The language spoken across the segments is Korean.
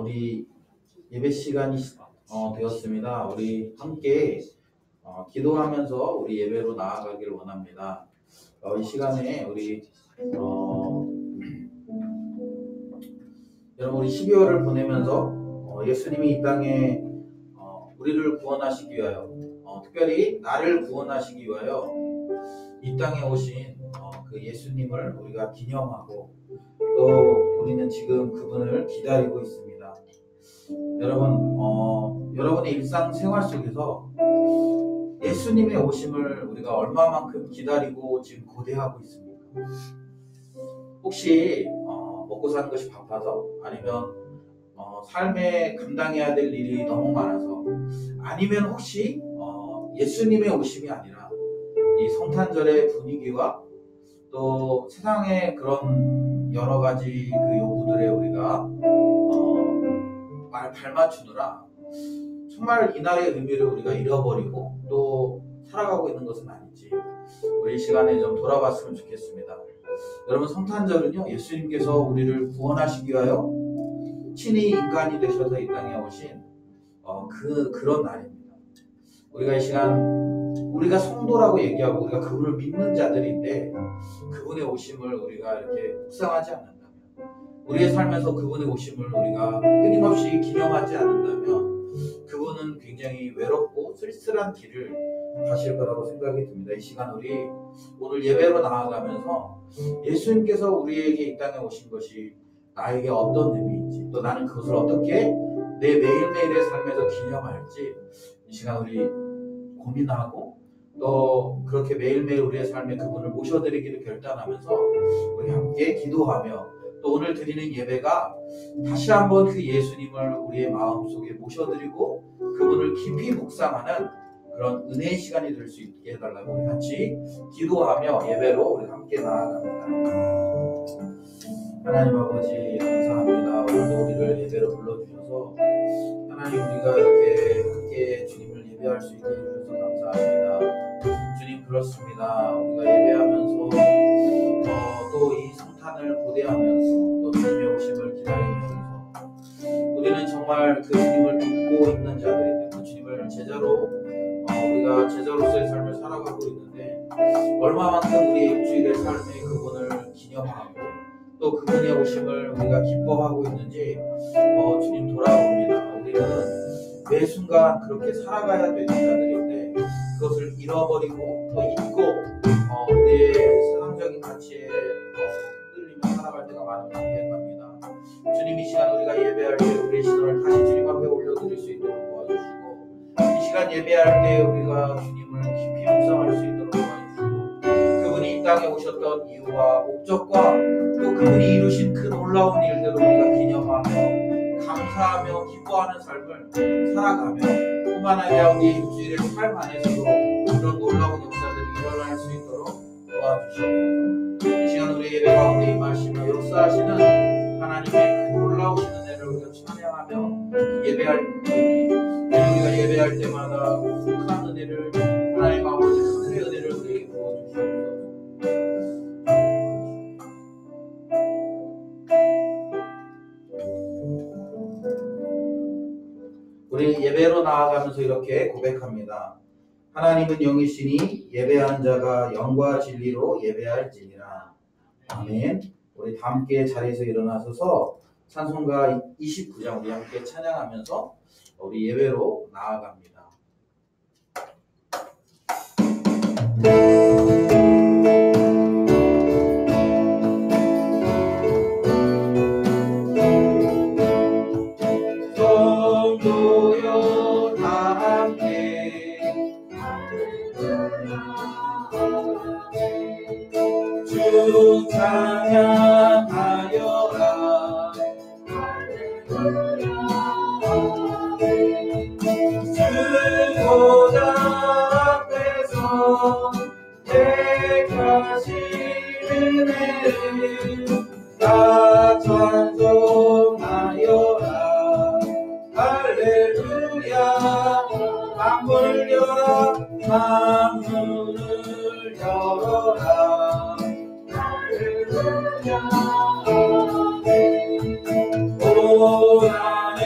우리 예배 시간이 되었습니다. 우리 함께 기도하면서 우리 예배로 나아가기를 원합니다. 이 시간에 우리 여러분 우리 12월을 보내면서 예수님이 이 땅에 우리를 구원하시기 위하여 특별히 나를 구원하시기 위하여 이 땅에 오신 그 예수님을 우리가 기념하고 또 우리는 지금 그분을 기다리고 있습니다. 여러분의 일상생활 속에서 예수님의 오심을 우리가 얼마만큼 기다리고 지금 고대하고 있습니까? 혹시 먹고 사는 것이 바빠서, 아니면 삶에 감당해야 될 일이 너무 많아서, 아니면 혹시 예수님의 오심이 아니라 이 성탄절의 분위기와 또 세상의 그런 여러 가지 그 요구들에 우리가 발맞추느라 정말 이날의 의미를 우리가 잃어버리고 또 살아가고 있는 것은 아닌지 우리 이 시간에 좀 돌아봤으면 좋겠습니다. 여러분, 성탄절은요, 예수님께서 우리를 구원하시기 위하여 친히 인간이 되셔서 이 땅에 오신 그런 날입니다. 우리가 이 시간 우리가 성도라고 얘기하고 우리가 그분을 믿는 자들인데 그분의 오심을 우리가 이렇게 묵상하지 않는다면, 우리의 삶에서 그분의 오심을 우리가 끊임없이 기념하지 않는다면 그분은 굉장히 외롭고 쓸쓸한 길을 가실 거라고 생각이 듭니다. 이 시간 우리 오늘 예배로 나아가면서 예수님께서 우리에게 이 땅에 오신 것이 나에게 어떤 의미인지, 또 나는 그것을 어떻게 내 매일매일의 삶에서 기념할지 이 시간 우리 고민하고 또 그렇게 매일매일 우리의 삶에 그분을 모셔드리기를 결단하면서 우리 함께 기도하며, 또 오늘 드리는 예배가 다시 한번 그 예수님을 우리의 마음속에 모셔드리고 그분을 깊이 묵상하는 그런 은혜의 시간이 될 수 있게 해달라고 우리 같이 기도하며 예배로 우리 함께 나아갑니다. 하나님 아버지, 감사합니다. 오늘도 우리를 예배로 불러주셔서 하나님, 우리가 이렇게 함께 주님을 예배할 수 있게 해주셔서 감사합니다. 주님, 그렇습니다. 우리가 예배하면서 또 이 성탄을 고대하면서 또 주님의 오심을 기다리면서 우리는 정말 그 주님을 믿고 있는 자들인데, 그 주님을 제자로 우리가 제자로서의 삶을 살아가고 있는데 얼마만큼 우리의 일주일의 삶에 그분을 기념하고 또 그분의 오심을 우리가 기뻐하고 있는지 주님 돌아봅니다. 우리는 매 순간 그렇게 살아가야 되는 자들인데 그것을 잃어버리고 또 잊고 우리의 세상적인 가치에 흔들리며 살아갈 때가 많은 것 같습니다. 주님, 이 시간 우리가 예배할 때 우리의 시선을 다시 주님 앞에 올려드릴 수 있도록 도와주시고, 이 시간 예배할 때 우리가 주님을 깊이 묵상할 수 있도록 도와주시고, 그분이 이 땅에 오셨던 이유와 목적과 또 그분이 이루신 그 놀라운 일들을 우리가 기념하며 감사하며 기뻐하는 삶을 살아가며 뿐만 아니라 우리 일주일의 삶 안에서도 그런 놀라운 역사들이 일어날 수 있도록 도와주시옵소서. 이 시간 우리 예배 가운데 임하시며 역사하시는 하나님의 그 놀라우신 은혜를 우리가 찬양하며 예배할 때, 우리가 예배할 때마다 큰 은혜를, 하나님 아버지 하늘의 은혜를 우리에게 부어주시옵소서. 우리 예배로 나아가면서 이렇게 고백합니다. 하나님은 영이시니 예배하는 자가 영과 진리로 예배할지니라. 아멘. 우리 다 함께 자리에서 일어나셔서 찬송가 29장 우리 함께 찬양하면서 우리 예배로 나아갑니다. 주 찬양하여라. 주 보좌 앞에서 택하신 은혜를 다 찬송하여라. 할렐루야. 만문을 열어, 만문을 열어라. 할렐루야. 오 나는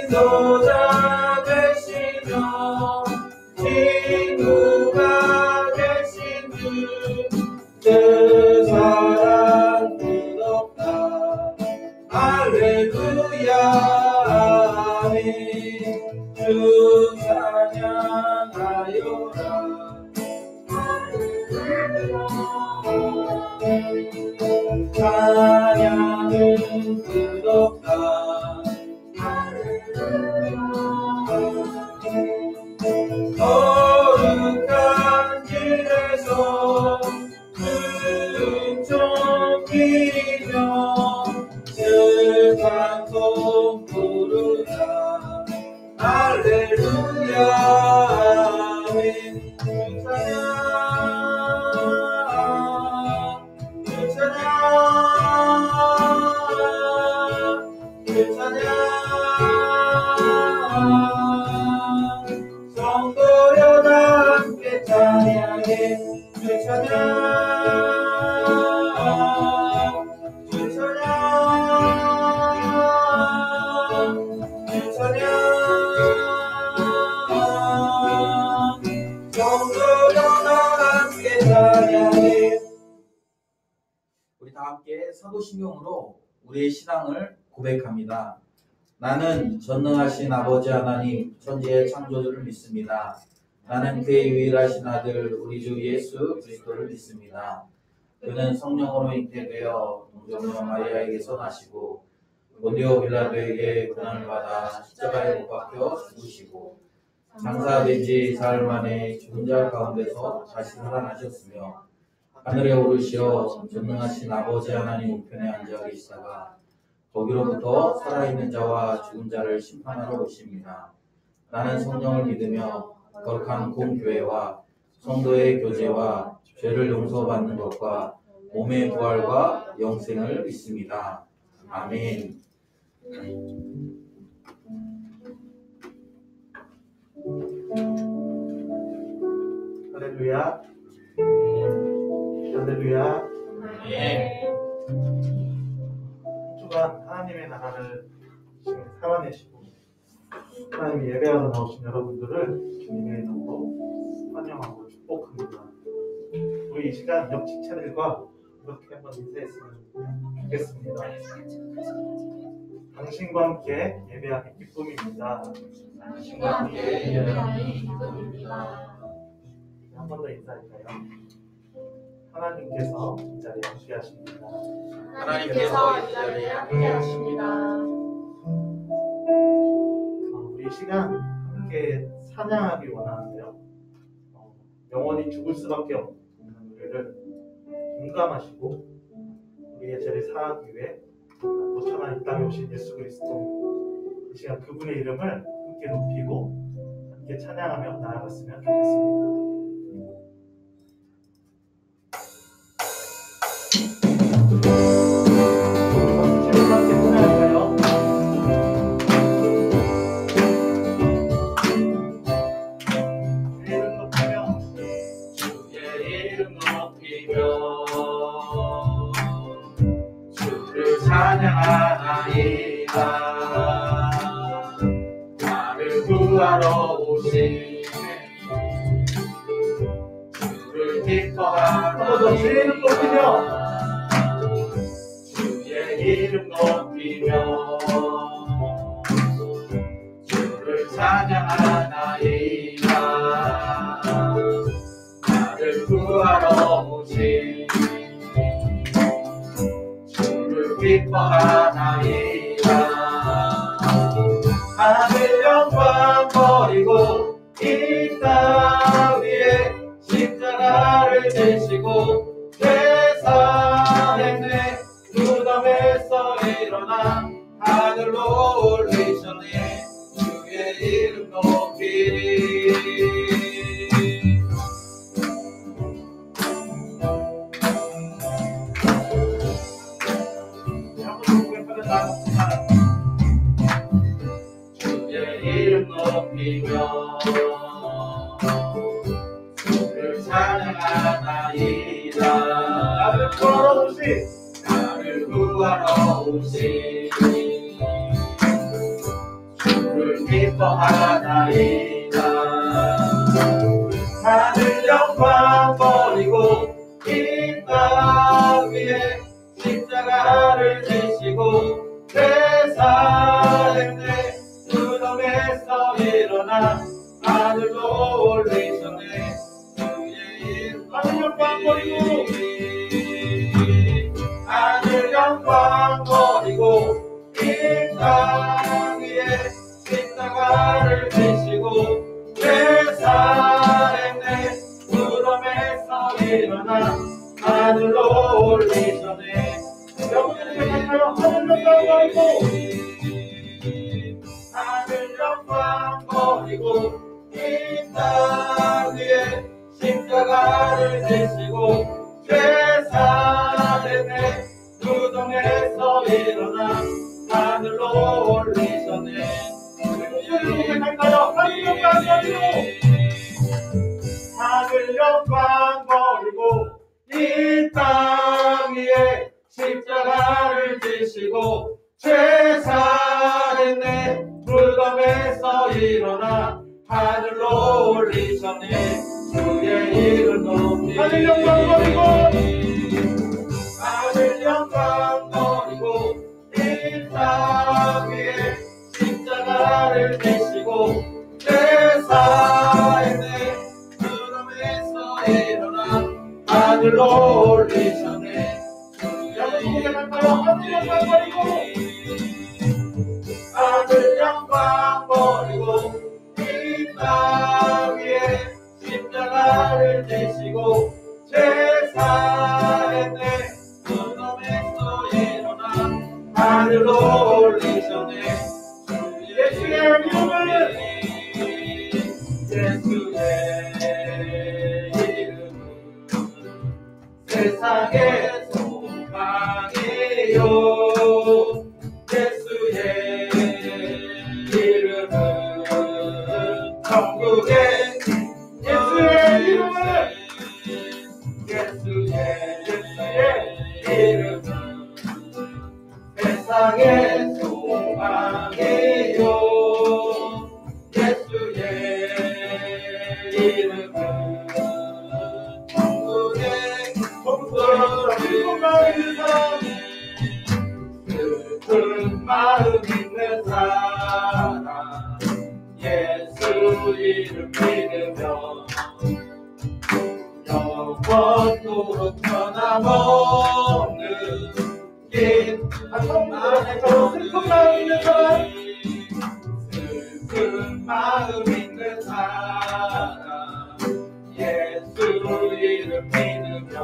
인도자 되시며 친구가 되신 그 사랑 끝없다. 할렐루야 아멘. 주 찬양하여라. 찬양은 끝없다. 거룩한 길에서 은총 빌며 그 찬송 부르라. 할렐루야 아멘. 주 찬양 성도여 다 함께 찬양해. 주 찬양 주 찬양 주 찬양 성도여 다 함께 찬양해. 우리 다 함께 사도신경으로 우리의 신앙을 고백합니다. 나는 전능하신 아버지 하나님 천지의 창조주를 믿습니다. 나는 그의 유일하신 아들 우리 주 예수 그리스도를 믿습니다. 그는 성령으로 잉태되어 동정녀 마리아에게서 나시고 본디오 빌라도에게 고난을 받아 십자가에 못 박혀 죽으시고 장사된 지 사흘 만에 죽은 자 가운데서 다시 살아나셨으며 하늘에 오르시어 전능하신 아버지 하나님 우편에 앉아 계시다가 거기로부터 살아있는 자와 죽은 자를 심판하러 오십니다. 나는 성령을 믿으며 거룩한 공교회와 성도의 교제와 죄를 용서받는 것과 몸의 부활과 영생을 믿습니다. 아멘. 할렐루야. 할렐루야. 네. 주간 하나님의 나라를 살아내시고 하나님 예배하러 나오신 여러분들을 주님의 이름으로 환영하고 축복합니다. 우리 이 시간 옆집 채널과 이렇게 한번 인사했으면 좋겠습니다. 당신과 함께 예배하기 기쁨입니다. 당신과 함께 예배하기 기쁨입니다. 한 번 더 인사할까요? 하나님께서 이 자리에 함께 하십니다. 하나님께서 이 자리에 함께 하십니다. 우리 이 시간 함께 찬양하기 원하는데요. 영원히 죽을 수밖에 없는 우리를 공감하시고 우리의 죄를 사하기 위해 도천한 이 땅에 오신 예수 그리스도, 이 시간 그분의 이름을 함께 높이고 함께 찬양하며 나아갔으면 좋겠습니다. 나를 구하러 오시네 주를 기뻐하라. 주의 이름 높이며 주의 이름 높이며 주를 찬양하나이다. 나를 구하러 오시네 주를 기뻐하나이다. 하늘 영광 버리고 이 땅 위에 십자가를 지시고 죄사했네. 무덤에서 일어나 하늘로 올리셨네. 주의 이름 높이리. 이름 높이며 주를 찬양하나이다. 나를 구하러 오신 나를 구하러 오시 주를 기뻐하나이다. 하늘 영광 버리고 이 땅 위에 십자가를 지시고 죄사했네. 무덤에서 일어나 하늘로 올리셨네. 주의 이름 하늘 영광 버리고 하늘 영광 버리고 이 땅 위에 십자가를 지시고 죄사했네. 무덤에서 일어나 하늘로 올리셨네. 여러분들이 하늘 영광 버리고 하늘 영광 버리고 이 땅 위에 십자가를 지시고 죄사했네. 무덤에서 일어나 하늘로 올리셨네. 하늘 영광 버리고 하늘 영광 버리고 이 땅 위에 십자가를 지시고 죄사했네. 무덤에서 일어나 하늘로 올리셨네. 주의 이름 높이 하늘 영광 버리고 하늘 영광 버리고 이 땅 위에 십자가를 지시고 죄사했네. 무덤에서 일어나 하늘로 올리셨네. 하늘 영광 버리고 하늘 영광 버리고 이 땅 위에 십자가를 지시고 죄사했네. 무덤에서 일어나 하늘로 올리셨네. 예수의 이름을 예수의 이름은 세상의 소망이요. 예수의 이름은 천국의 예수의 이름은 예수의 이름은 세상의 소망이요. 예수의 이름은 천국의 슬픈 마음 있는 사람 예수 이름 믿으며 영원토록 변함없는 긴 슬픈 마음 있는 사람 슬픈 마음 있는 사람 예수 이름 믿으며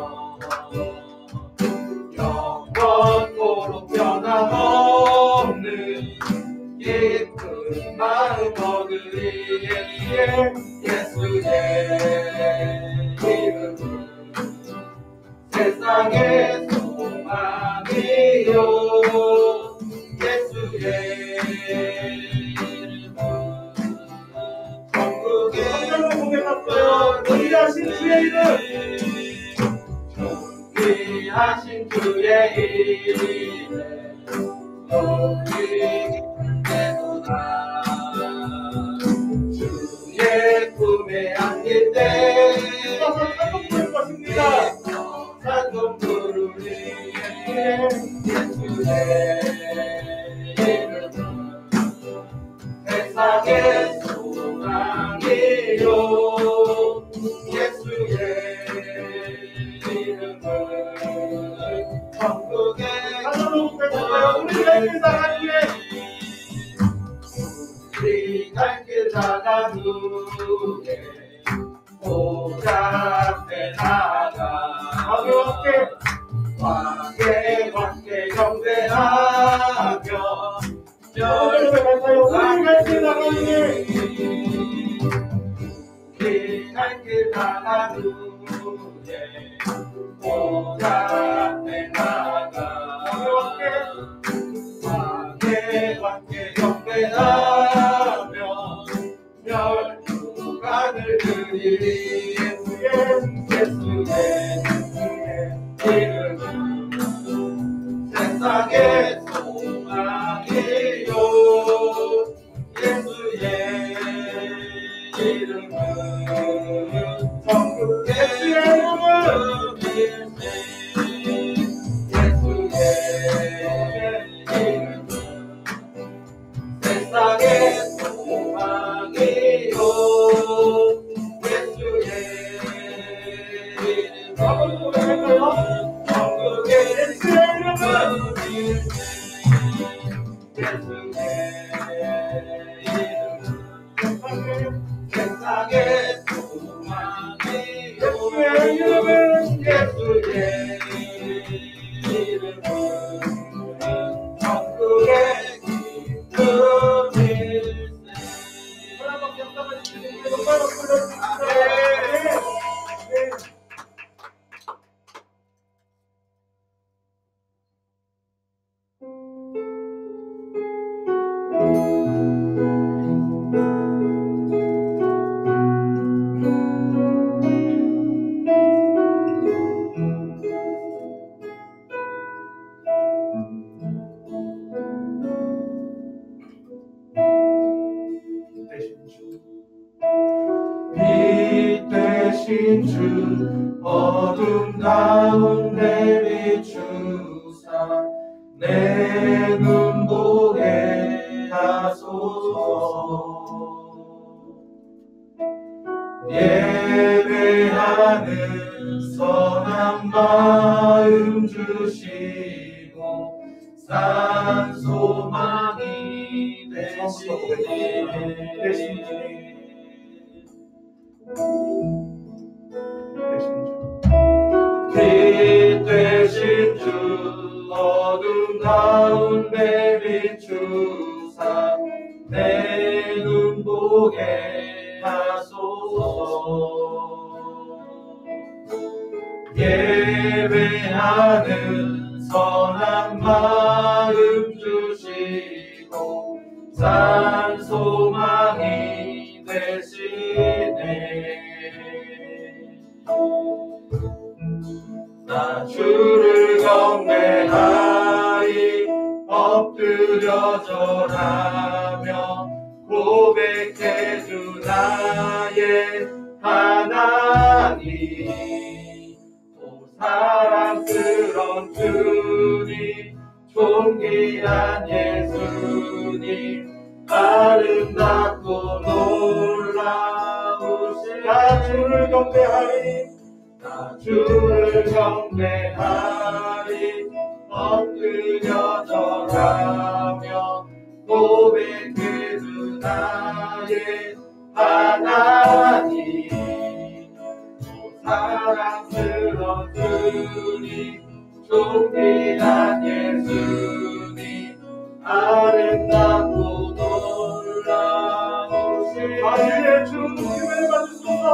영원토록 변함없는 기쁜 마음 얻으리. 예수의 이름은 세상의 소망이요. 예수의 이름은 천국의 고백했어요. 위하신 주의 이름 위하신 주의 이름 높이 기쁘다. 주의 품에 안길 때 산동 부를 것입니다. 산동 부르리. 예수의 이름은 세상의 소망이요. 예수의 이름은 천국의 하늘로 우리 갈길 나가기에 우리 갈길 나간 후에 보좌 앞에 나가 함께 경배하며 우리 갈길 나가기에 우리 갈길 나간 후에 보좌 앞에 나가 함께 경배하며 멸주간을 드리리. 예수의 이름은 세상의 세상의 소망이 예수의 이름은 예수의 이름은 천국의 기쁨일세. 하나밖에 없다면 주님께 똑바로 불러주세요. 빛 대신 주 어둠 가운데 비추사 내 눈 보게 하소서. 예배하는 선한 마음 주시고 산 소망이 되시니 빛 되신 주 어둠 가운데 비추사 내 눈 보게 하소서. 예배하는 선한 마음 주시고 산 소망이 되시네. 나 주를 경배하리 엎드려 절하며 고백해 주 나의 하나님. 오 사랑스러운 주님 존귀한 예수님 아름답고 놀라우신 나 주를 경배하리 나 주를 경배하리 엎드려 절하며 고백해 주 나의 하나님. 오 사랑스러운 주님 존귀한 예수님 아름답고 놀라우신 아들의 주 기회 받으소서.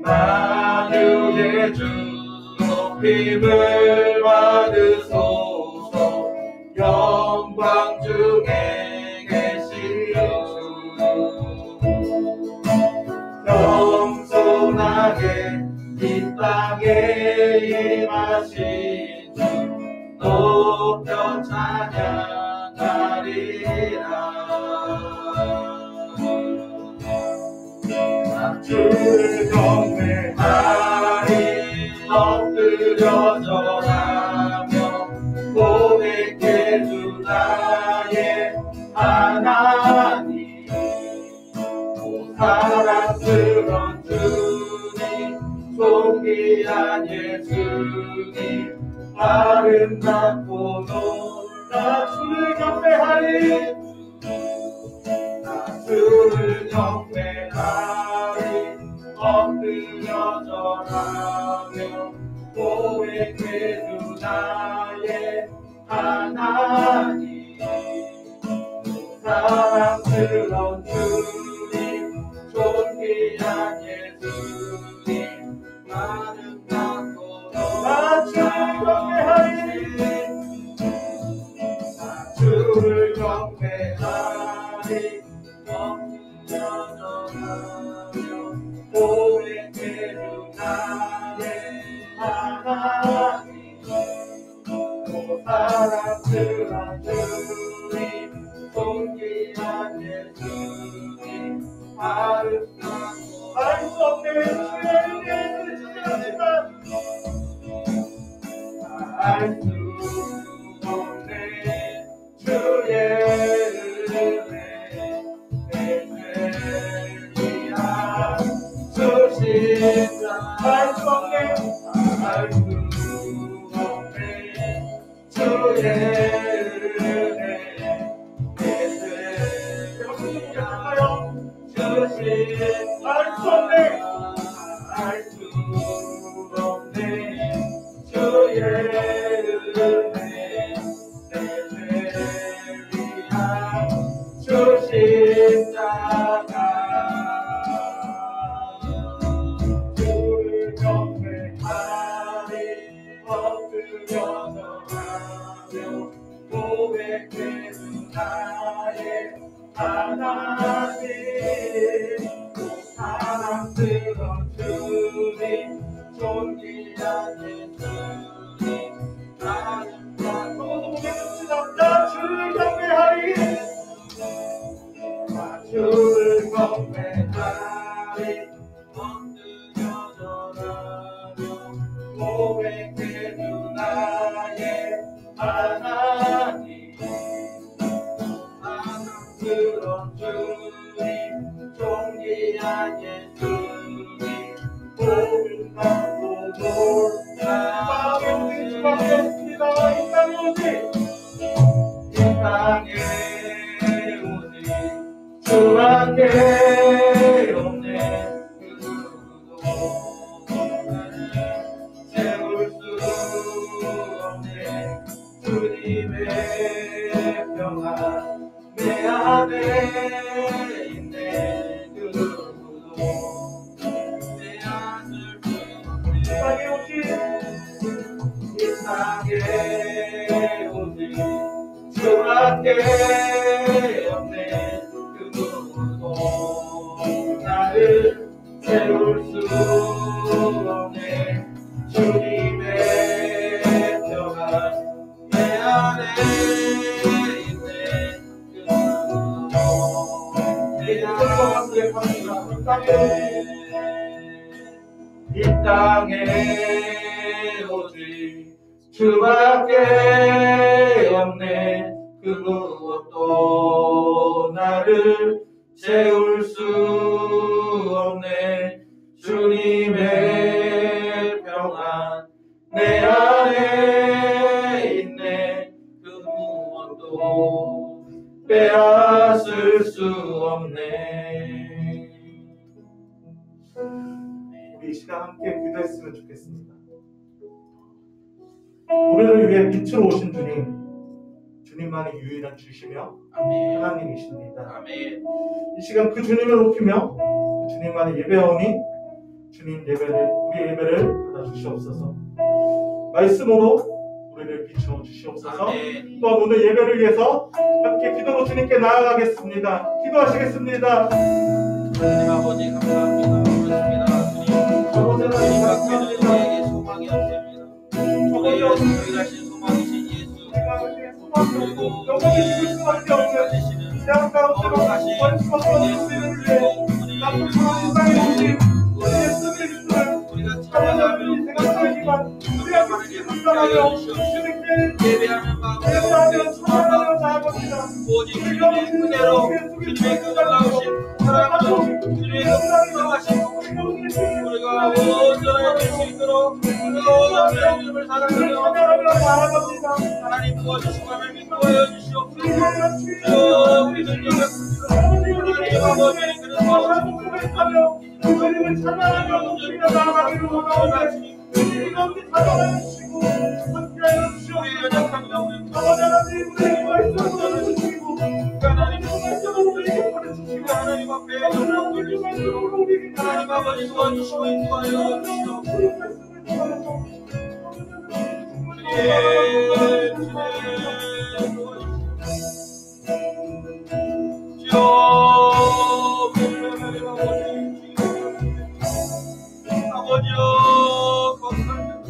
만유의 주 높임을 받으소서. 영광 중에 계신 주 겸손하게 이 땅에 임하신 주 높여 찬양하리라. 주를 경배하리 엎드려 절하며 고백해 주 나의 하나님. 오 사랑스러운 주님 존귀한 예수님 아름답고 놀라. 주를 경배하리 나 주를 경배하리 엎드려 절하며 고백해 주 나의 하나님. 사랑스러운 주님 존귀한 예수님 아름답고 나 주를 경배하리 나 주를 경배하리 엎드려 절하며 고백해 주 나의 하나님. 오 사랑스러운 주님 존귀한 예수님 아름답고 알 수 없는 주의 은혜를 주시옵니다. 알 수 없는 주의 은혜 주신 알 수 없는 주의 은혜 내 죄를 위한 주 십자가 주를 경배하리 엎드려 절하며 고백되는 나의 하나님 사랑스러운 주님 존귀한 예수님 나는 다 모두 고백합시다. 주를 경배하리 주를 경배하리 엎드려 절하며 고백되는 나의 하나님 사랑스러운 주님 존귀한 예수님 고백하고 놀라 땅에 수밖에 없습니다. 이 땅에 오직 이 땅에 오직 주밖에 없네. 그 누구도 나를 세울 수 없네. 주님의 평안 내 안에 있네. 그 누구도 내 안을 이 땅에 오직 이 땅에 오직 주밖에 없네. 그 누구도 나를 세울 수 없네. 주님의 평안 내 안에 있네. 그 누구도 내 안을 이 땅에 오직 주밖에 없네. 그 무엇도 나를 채울 수 없네. 주님의 평안 내 안에 있네. 그 무엇도 빼앗을 수 없네. 우리 이 시간 함께 기도했으면 좋겠습니다. 우리를 위해 빛으로 오신 주님만이 유일한 주시며 아멘. 하나님이십니다. 아멘. 이 시간 그 주님을 높이며 그 주님만이 예배하오니 주님 예배를 우리 예배를 받아주시옵소서. 말씀으로 우리를 비추어 주시옵소서. 아멘. 또한 오늘 예배를 위해서 함께 기도로 주님께 나아가겠습니다. 기도하시겠습니다. 하나님 아버지 감사합니다. 그렇습니다. 주님 밖에는 우리에게 소망이 없습니다. 우리의 유일하신 소망이신 예수 그리고 우리의 살리시는 거룩하신 예수를 두고 우리가 찬양하며 우리가 하나님 함께하여 주시옵소서. 예배하는 마음으로 오직 주님의 그대로 주님의 그 놀라우신 사랑으로 주님의 그 놀라우신 우리가 온전히 될 수 있도록 우리가 온전히 주님을 사랑하며 하나님 도와주시고 하나님 인도하여 주시옵소서. 우리 하나님 아버지 그런 도와주시고 주님을 찬양하며 우리가 나아가기를 원하오니 주님이 함께 찬양하여 주시고 함께하여 주시옵소서. 아버지 하나님 우리에게 말씀을 주시고 하나님 말씀을 우리에게 보내주시고 하나님 앞에 영광 돌리시고 하나님 아버지 도와주시고 인도하여 주시옵소서. 아버지여 감사합니다.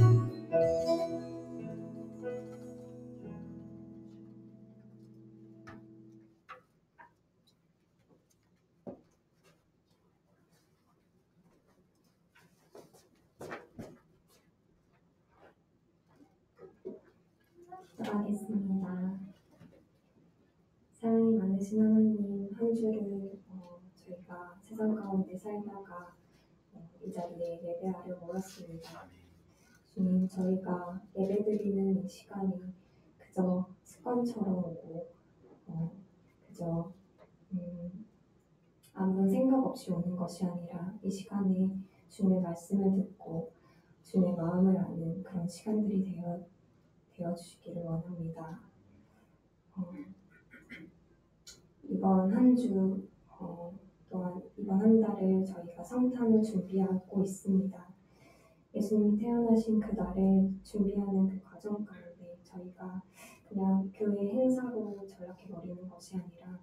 기도하겠습니다. 사랑이 많으신 하나님, 한 주를 저희가 세상 가운데 살다가 이 자리에 예배하려 모였습니다. 주님, 저희가 예배드리는 이 시간이 그저 습관처럼 오고 그저 아무런 생각 없이 오는 것이 아니라 이 시간에 주님의 말씀을 듣고 주님의 마음을 아는 그런 시간들이 되어 주시기를 원합니다. 이번 한 주 또한 이번 한 달을 저희가 성탄을 준비하고 있습니다. 예수님이 태어나신 그 날을 준비하는 그 과정 가운데 저희가 그냥 교회 행사로 전락해버리는 것이 아니라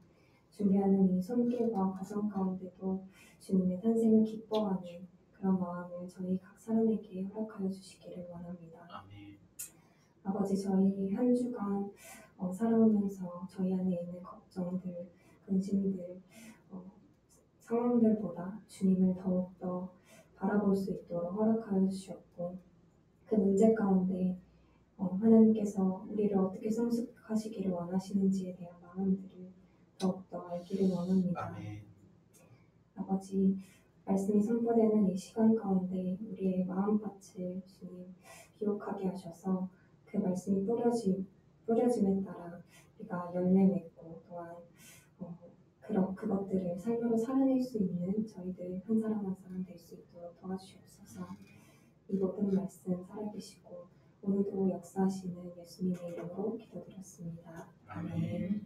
준비하는 이 손길과 과정 가운데도 주님의 탄생을 기뻐하는 그런 마음을 저희 각 사람에게 허락하여 주시기를 원합니다. 아멘. 아버지, 저희 한 주간 살아오면서 저희 안에 있는 걱정들, 근심들, 상황들보다 주님을 더욱더 바라볼 수 있도록 허락하여 주셨고, 그 문제 가운데 하나님께서 우리를 어떻게 성숙하시기를 원하시는지에 대한 마음들을 더욱더 알기를 원합니다. 아멘. 아버지, 말씀이 선포되는 이 시간 가운데 우리의 마음밭을 주님 기록하게 하셔서 그 말씀이 뿌려짐에 따라 우리가 열매 맺고 또한 그것들을 삶으로 살아낼 수 있는 저희들 한 사람 한 사람 될 수 있도록 도와주시옵소서. 이 모든 말씀 살아계시고 오늘도 역사하시는 예수님의 이름으로 기도드렸습니다. 아멘.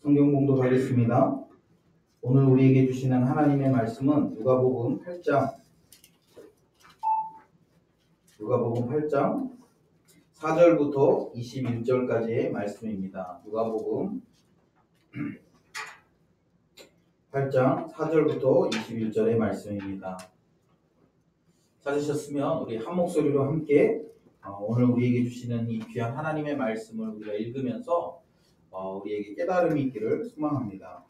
성경 봉독하겠습니다. 오늘 우리에게 주시는 하나님의 말씀은 누가복음 8장 4절부터 21절까지의 말씀입니다. 누가복음 8장 4절부터 21절의 말씀입니다. 찾으셨으면 우리 한 목소리로 함께 오늘 우리에게 주시는 이 귀한 하나님의 말씀을 우리가 읽으면서 우리에게 깨달음이 있기를 소망합니다.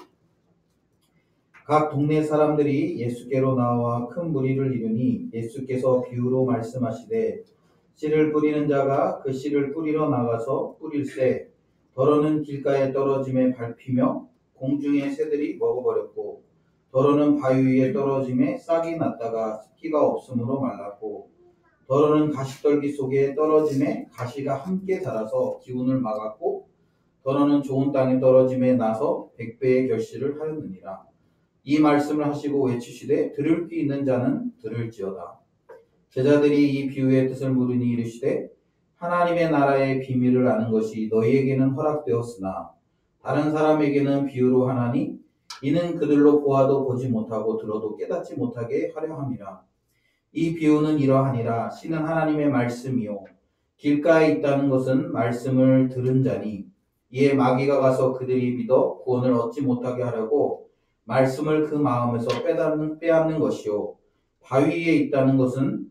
각 동네 사람들이 예수께로 나와 큰 무리를 이루니 예수께서 비유로 말씀하시되 씨를 뿌리는 자가 그 씨를 뿌리러 나가서 뿌릴새 더러는 길가에 떨어짐에 밟히며 공중의 새들이 먹어버렸고 더러는 바위 위에 떨어짐에 싹이 났다가 습기가 없으므로 말랐고 더러는 가시떨기 속에 떨어짐에 가시가 함께 자라서 기운을 막았고 더러는 좋은 땅에 떨어짐에 나서 100배의 결실을 하였느니라. 이 말씀을 하시고 외치시되 들을 귀 있는 자는 들을지어다. 제자들이 이 비유의 뜻을 물으니 이르시되 하나님의 나라의 비밀을 아는 것이 너희에게는 허락되었으나 다른 사람에게는 비유로 하나니 이는 그들로 보아도 보지 못하고 들어도 깨닫지 못하게 하려 함이라. 이 비유는 이러하니라. 씨는 하나님의 말씀이요 길가에 있다는 것은 말씀을 들은 자니 이에 마귀가 가서 그들이 믿어 구원을 얻지 못하게 하려고 말씀을 그 마음에서 빼앗는 것이요 바위 위에 있다는 것은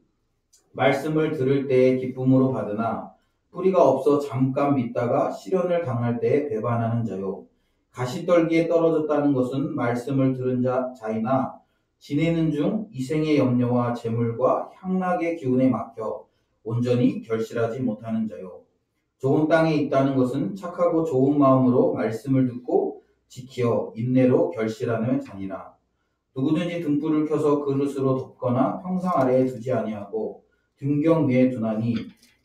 말씀을 들을 때에 기쁨으로 받으나 뿌리가 없어 잠깐 믿다가 시련을 당할 때에 배반하는 자요 가시떨기에 떨어졌다는 것은 말씀을 들은 자이나 지내는 중 이생의 염려와 재물과 향락의 기운에 막혀 온전히 결실하지 못하는 자요 좋은 땅에 있다는 것은 착하고 좋은 마음으로 말씀을 듣고 지키어 인내로 결실하는 자니라. 누구든지 등불을 켜서 그릇으로 덮거나 평상 아래에 두지 아니하고 등경 위에 두나니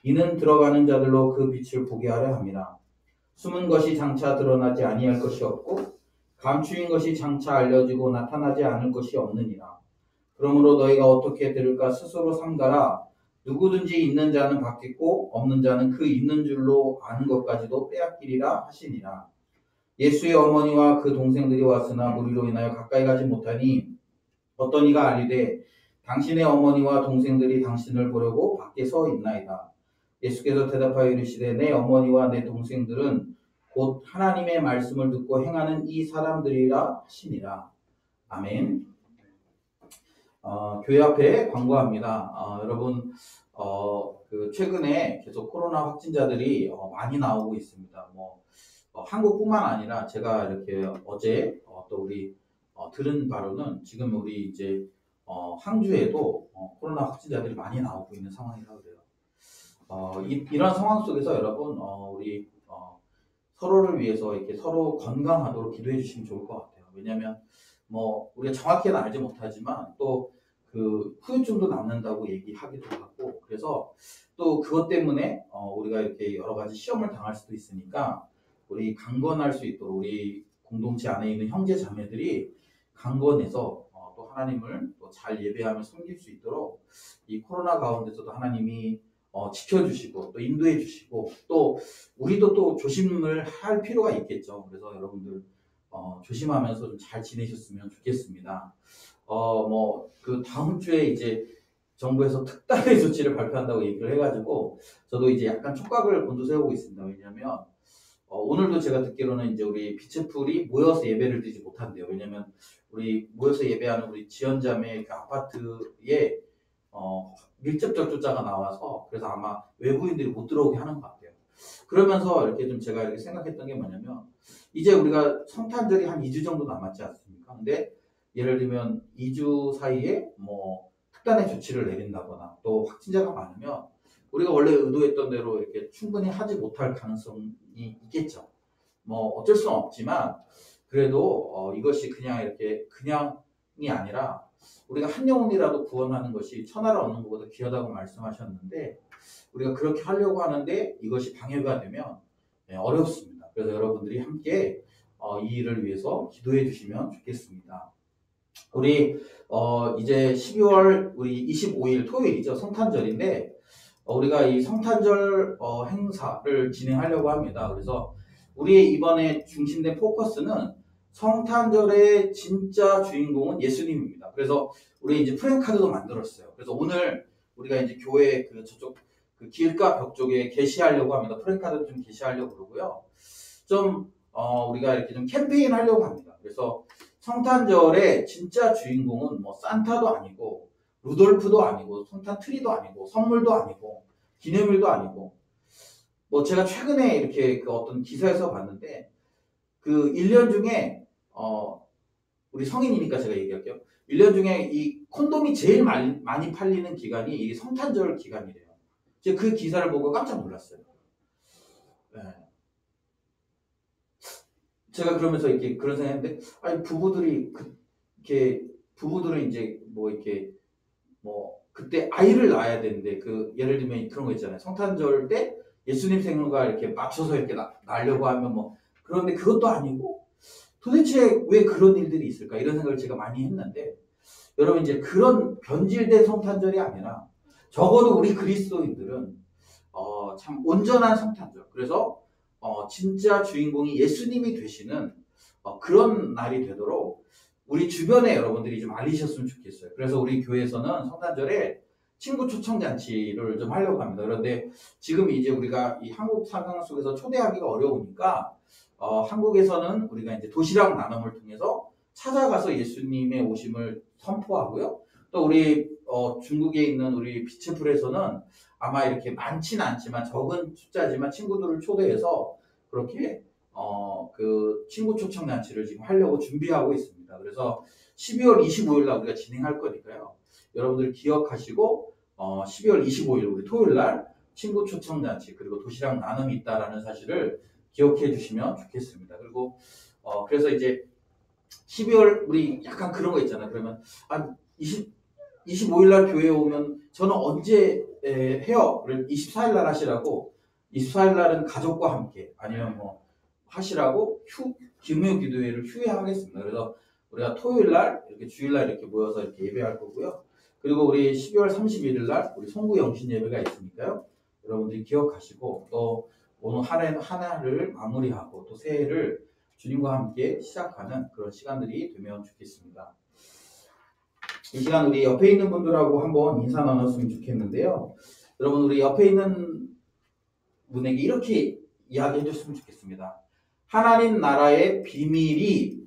이는 들어가는 자들로 그 빛을 보게 하려 함이라. 숨은 것이 장차 드러나지 아니할 것이 없고 감추인 것이 장차 알려지고 나타나지 않을 것이 없느니라. 그러므로 너희가 어떻게 들을까 스스로 삼가라. 누구든지 있는 자는 받겠고 없는 자는 그 있는 줄로 아는 것까지도 빼앗기리라 하시니라. 예수의 어머니와 그 동생들이 왔으나 무리로 인하여 가까이 가지 못하니 어떤 이가 알리되 당신의 어머니와 동생들이 당신을 보려고 밖에 서 있나이다. 예수께서 대답하여 이르시되 내 어머니와 내 동생들은 곧 하나님의 말씀을 듣고 행하는 이 사람들이라 하시니라. 아멘. 교회 앞에 광고합니다. 여러분 최근에 계속 코로나 확진자들이 많이 나오고 있습니다. 한국뿐만 아니라 제가 이렇게 어제 또 우리 들은 바로는 지금 우리 이제 항주에도 코로나 확진자들이 많이 나오고 있는 상황이라고 그래요. 이런 상황 속에서 여러분 우리 서로를 위해서 이렇게 서로 건강하도록 기도해 주시면 좋을 것 같아요. 왜냐하면 뭐 우리가 정확히는 알지 못하지만 또 그 후유증도 남는다고 얘기하기도 하고 그래서 또 그것 때문에 우리가 이렇게 여러 가지 시험을 당할 수도 있으니까 우리 강건할 수 있도록 우리 공동체 안에 있는 형제 자매들이 강건해서 또 하나님을 또 잘 예배하며 섬길 수 있도록 이 코로나 가운데서도 하나님이 지켜주시고 또 인도해 주시고 또 우리도 또 조심을 할 필요가 있겠죠. 그래서 여러분들 조심하면서 좀 잘 지내셨으면 좋겠습니다. 뭐 그 다음 주에 이제 정부에서 특단의 조치를 발표한다고 얘기를 해가지고 저도 이제 약간 촉각을 곤두세우고 있습니다. 왜냐하면 오늘도 제가 듣기로는 이제 우리 빛의 풀이 모여서 예배를 드리지 못한대요. 왜냐면 우리 모여서 예배하는 우리 지연자매 그 아파트에 밀접 접촉자가 나와서 그래서 아마 외부인들이 못 들어오게 하는 것 같아요. 그러면서 이렇게 좀 제가 이렇게 생각했던 게 뭐냐면 이제 우리가 성탄절이 한 2주 정도 남았지 않습니까? 근데 예를 들면 2주 사이에 뭐 특단의 조치를 내린다거나 또 확진자가 많으면 우리가 원래 의도했던 대로 이렇게 충분히 하지 못할 가능성이 있겠죠. 뭐 어쩔 수는 없지만 그래도 이것이 그냥 이렇게 그냥이 아니라 우리가 한 영혼이라도 구원하는 것이 천하를 얻는 것보다 귀하다고 말씀하셨는데 우리가 그렇게 하려고 하는데 이것이 방해가 되면 어렵습니다. 그래서 여러분들이 함께 이 일을 위해서 기도해 주시면 좋겠습니다. 우리 이제 12월 우리 25일 토요일이죠. 성탄절인데 우리가 이 성탄절 행사를 진행하려고 합니다. 그래서 우리의 이번에 중심된 포커스는 성탄절의 진짜 주인공은 예수님입니다. 그래서 우리 이제 프랜카드도 만들었어요. 그래서 오늘 우리가 이제 교회 그 저쪽 그 길가 벽 쪽에 게시하려고 합니다. 프랜카드 좀 게시하려고 그러고요. 좀 우리가 이렇게 좀 캠페인 하려고 합니다. 그래서 성탄절의 진짜 주인공은 뭐 산타도 아니고 루돌프도 아니고 성탄 트리도 아니고 선물도 아니고 기념일도 아니고 뭐 제가 최근에 이렇게 그 어떤 기사에서 봤는데 그 1년 중에 우리 성인이니까 제가 얘기할게요. 1년 중에 이 콘돔이 제일 많이 팔리는 기간이 이 성탄절 기간이래요. 제가 그 기사를 보고 깜짝 놀랐어요. 네. 제가 그러면서 이렇게 그런 생각했는데, 아니 부부들이 부부들은 이제 뭐 이렇게 뭐 그때 아이를 낳아야 되는데 그 예를 들면 그런 거 있잖아요. 성탄절 때 예수님 생일과 이렇게 맞춰서 이렇게 낳으려고 하면 뭐 그런데 그것도 아니고 도대체 왜 그런 일들이 있을까 이런 생각을 제가 많이 했는데 여러분 이제 그런 변질된 성탄절이 아니라 적어도 우리 그리스도인들은 참 온전한 성탄절 그래서 진짜 주인공이 예수님이 되시는 그런 날이 되도록 우리 주변에 여러분들이 좀 알리셨으면 좋겠어요. 그래서 우리 교회에서는 성탄절에 친구 초청 잔치를 좀 하려고 합니다. 그런데 지금 이제 우리가 이 한국 상황 속에서 초대하기가 어려우니까 한국에서는 우리가 이제 도시락 나눔을 통해서 찾아가서 예수님의 오심을 선포하고요. 또 우리 중국에 있는 우리 빛의 풀에서는 아마 이렇게 많지는 않지만 적은 숫자지만 친구들을 초대해서 그렇게 그 친구 초청 잔치를 지금 하려고 준비하고 있습니다. 그래서 12월 25일 날 우리가 진행할 거니까요. 여러분들 기억하시고 12월 25일 우리 토요일 날 친구 초청 잔치 그리고 도시락 나눔이 있다라는 사실을 기억해 주시면 좋겠습니다. 그리고 그래서 이제 12월 우리 약간 그런 거 있잖아요. 그러면 25일 날 교회에 오면 저는 언제 해요? 24일 날 하시라고 24일 날은 가족과 함께 아니면 뭐 하시라고 기묘 기도회를 휴회 하겠습니다. 그래서 우리가 토요일 날 이렇게 주일 날 이렇게 모여서 이렇게 예배할 거고요. 그리고 우리 12월 31일 날 우리 송구 영신 예배가 있으니까요. 여러분들이 기억하시고 또 오늘 한 해를 마무리하고 또 새해를 주님과 함께 시작하는 그런 시간들이 되면 좋겠습니다. 이 시간 우리 옆에 있는 분들하고 한번 인사 나눴으면 좋겠는데요. 여러분 우리 옆에 있는 분에게 이렇게 이야기해 줬으면 좋겠습니다. 하나님 나라의 비밀이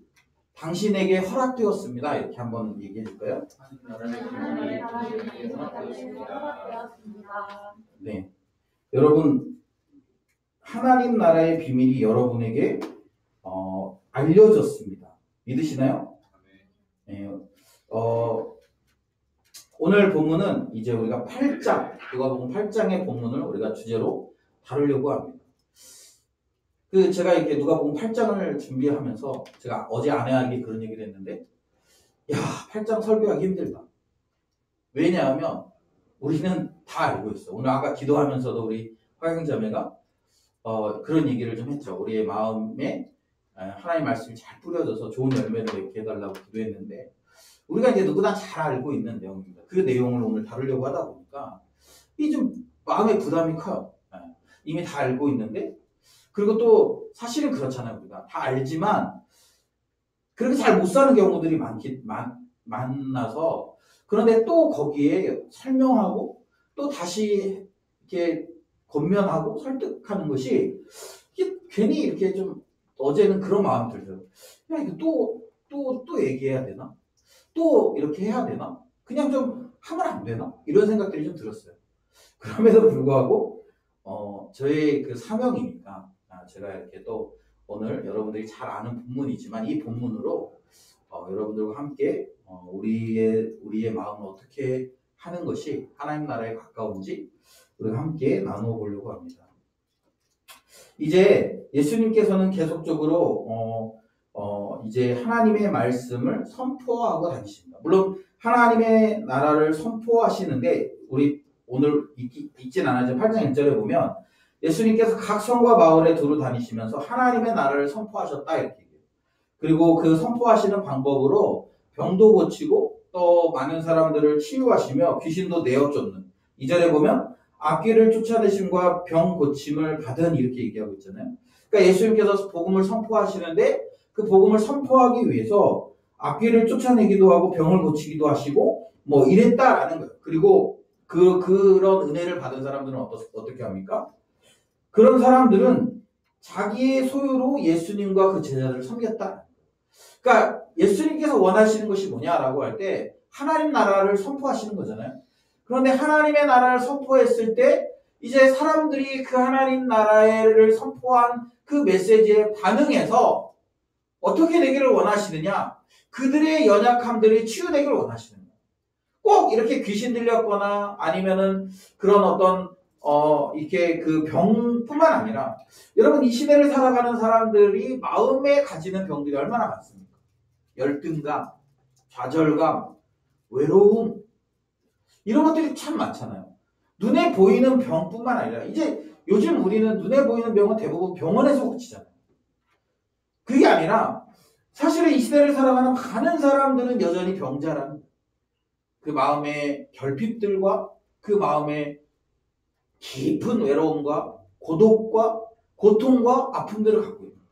당신에게 허락되었습니다. 이렇게 한번 얘기해 줄까요? 네, 여러분 하나님 나라의 비밀이 여러분에게 알려졌습니다. 믿으시나요? 네. 오늘 본문은 이제 우리가 8장, 누가복음 8장의 본문을 우리가 주제로 다루려고 합니다. 제가 이렇게 누가복음 8장을 준비하면서 제가 어제 아내에게 그런 얘기를 했는데 야, 8장 설교하기 힘들다. 왜냐하면 우리는 다 알고 있어. 오늘 아까 기도하면서도 우리 화영자매가 그런 얘기를 좀 했죠. 우리의 마음에 하나님 말씀이 잘 뿌려져서 좋은 열매를 맺게 해달라고 기도했는데, 우리가 이제 누구나 잘 알고 있는 내용입니다. 그 내용을 오늘 다루려고 하다 보니까 이 좀 마음의 부담이 커요. 이미 다 알고 있는데, 그리고 또 사실은 그렇잖아요. 우리가 다 알지만 그렇게 잘 못 사는 경우들이 많아서, 그런데 또 거기에 설명하고 또 다시 이렇게 권면하고 설득하는 것이 이게 괜히 이렇게 좀, 어제는 그런 마음 들더라고요. 야, 이거 또 얘기해야 되나? 또 이렇게 해야 되나? 그냥 좀 하면 안 되나? 이런 생각들이 좀 들었어요. 그럼에도 불구하고 저의 그 사명이니까 제가 이렇게 또 오늘 여러분들이 잘 아는 본문이지만 이 본문으로 여러분들과 함께 우리의 마음을 어떻게 하는 것이 하나님 나라에 가까운지 우리가 함께 나누어 보려고 합니다. 이제 예수님께서는 계속적으로 이제 하나님의 말씀을 선포하고 다니십니다. 물론 하나님의 나라를 선포하시는데, 우리 오늘 읽진 않았지만 8장 1절에 보면 예수님께서 각 성과 마을에 두루 다니시면서 하나님의 나라를 선포하셨다 이렇게 얘기해요. 그리고 그 선포하시는 방법으로 병도 고치고 또 많은 사람들을 치유하시며 귀신도 내어 쫓는, 2절에 보면 악귀를 쫓아내심과 병 고침을 받은 이렇게 얘기하고 있잖아요. 그러니까 예수님께서 복음을 선포하시는데 그 복음을 선포하기 위해서 악귀를 쫓아내기도 하고 병을 고치기도 하시고 뭐 이랬다라는 거예요. 그리고 그런 은혜를 받은 사람들은 어떻게 합니까? 그런 사람들은 자기의 소유로 예수님과 그 제자들을 섬겼다. 그러니까 예수님께서 원하시는 것이 뭐냐라고 할 때 하나님 나라를 선포하시는 거잖아요. 그런데 하나님의 나라를 선포했을 때 이제 사람들이 그 하나님 나라를 선포한 그 메시지에 반응해서 어떻게 되기를 원하시느냐? 그들의 연약함들이 치유되기를 원하시는 거예요. 꼭 이렇게 귀신 들렸거나 아니면은 그런 어떤 이렇게 그 병뿐만 아니라, 여러분 이 시대를 살아가는 사람들이 마음에 가지는 병들이 얼마나 많습니까? 열등감, 좌절감, 외로움, 이런 것들이 참 많잖아요. 눈에 보이는 병뿐만 아니라 이제 요즘 우리는 눈에 보이는 병은 대부분 병원에서 고치잖아요. 그게 아니라 사실은 이 시대를 살아가는 많은 사람들은 여전히 병자라는 그 마음의 결핍들과 그 마음의 깊은 외로움과 고독과 고통과 아픔들을 갖고 있는 거예요.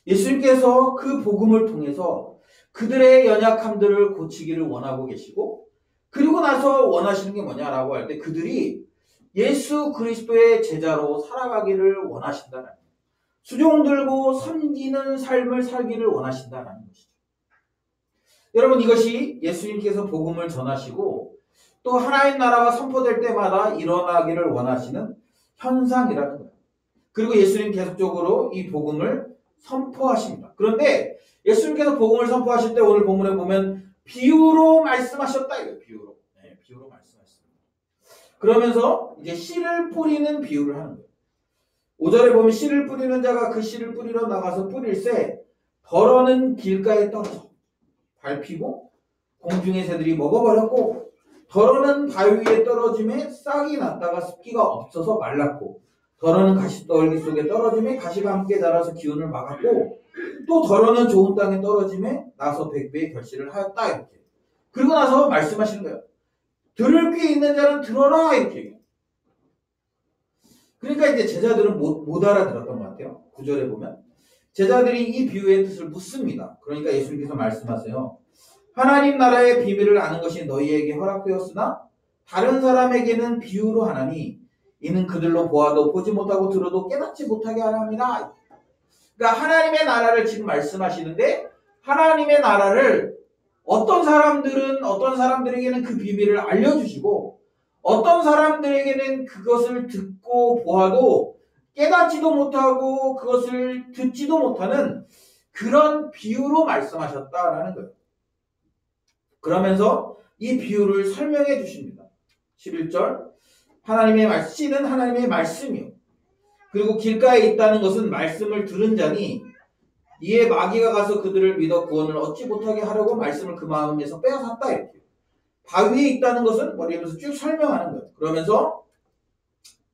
예수님께서 그 복음을 통해서 그들의 연약함들을 고치기를 원하고 계시고, 그리고 나서 원하시는 게 뭐냐라고 할 때 그들이 예수 그리스도의 제자로 살아가기를 원하신다는 거예요. 수종 들고 섬기는 삶을 살기를 원하신다는 것이죠. 여러분, 이것이 예수님께서 복음을 전하시고 또 하나님 나라가 선포될 때마다 일어나기를 원하시는 현상이라는 거예요. 그리고 예수님 계속적으로 이 복음을 선포하십니다. 그런데 예수님께서 복음을 선포하실 때 오늘 본문에 보면 비유로 말씀하셨다 이거예요. 비유로. 네, 비유로 말씀하셨습니다. 그러면서 이제 씨를 뿌리는 비유를 하는 거예요. 5절에 보면 씨를 뿌리는 자가 그 씨를 뿌리러 나가서 뿌릴새 더러는 길가에 떨어져 밟히고 공중의 새들이 먹어버렸고, 더러는 바위 위에 떨어짐에 싹이 났다가 습기가 없어서 말랐고, 더러는 가시떨기 속에 떨어짐에 가시가 함께 자라서 기운을 막았고, 또 더러는 좋은 땅에 떨어짐에 나서 100배의 결실을 하였다 이렇게. 그리고 나서 말씀하시는 거예요. 들을 귀 있는 자는 들어라 이렇게. 그러니까 이제 제자들은 못 알아들었던 것 같아요. 9절에 보면 제자들이 이 비유의 뜻을 묻습니다. 그러니까 예수님께서 말씀하세요. 하나님 나라의 비밀을 아는 것이 너희에게 허락되었으나 다른 사람에게는 비유로 하나니 이는 그들로 보아도 보지 못하고 들어도 깨닫지 못하게 하려 함이라. 그러니까 하나님의 나라를 지금 말씀하시는데, 하나님의 나라를 어떤 사람들에게는 그 비밀을 알려주시고 어떤 사람들에게는 그것을 듣고 보아도 깨닫지도 못하고 그것을 듣지도 못하는 그런 비유로 말씀하셨다라는 거예요. 그러면서 이 비유를 설명해 주십니다. 11절 하나님의 씨는 하나님의 말씀이요. 그리고 길가에 있다는 것은 말씀을 들은 자니 이에 마귀가 가서 그들을 믿어 구원을 얻지 못하게 하려고 말씀을 그 마음에서 빼앗았다 이렇게. 바위에 있다는 것은 뭐 이러면서 쭉 설명하는 거예요. 그러면서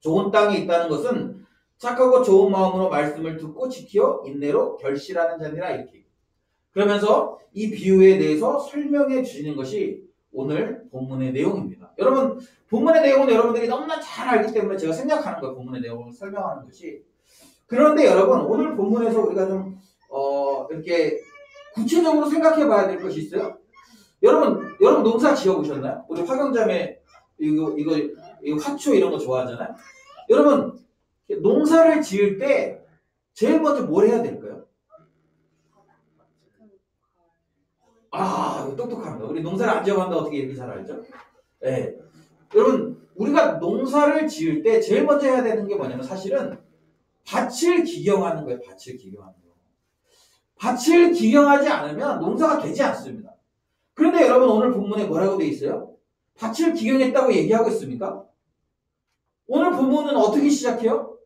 좋은 땅에 있다는 것은 착하고 좋은 마음으로 말씀을 듣고 지켜 인내로 결실하는 자니라 이렇게. 그러면서 이 비유에 대해서 설명해 주시는 것이 오늘 본문의 내용입니다. 여러분 본문의 내용은 여러분들이 너무나 잘 알기 때문에 제가 생략하는 거예요. 본문의 내용을 설명하는 것이. 그런데 여러분 오늘 본문에서 우리가 좀 이렇게 구체적으로 생각해 봐야 될 것이 있어요. 여러분 농사 지어 보셨나요? 우리 화경자매 이거 화초 이런 거 좋아하잖아요. 여러분 농사를 지을 때 제일 먼저 뭘 해야 될까요? 아, 똑똑합니다. 우리 농사를 안 지어봤는데 어떻게 이렇게 잘 알죠? 네. 여러분 우리가 농사를 지을 때 제일 먼저 해야 되는 게 뭐냐면 사실은 밭을 기경하는 거예요. 밭을 기경하는 거. 밭을 기경하지 않으면 농사가 되지 않습니다. 그런데 여러분 오늘 본문에 뭐라고 돼 있어요? 밭을 기경했다고 얘기하고 있습니까? 오늘 본문은 어떻게 시작해요?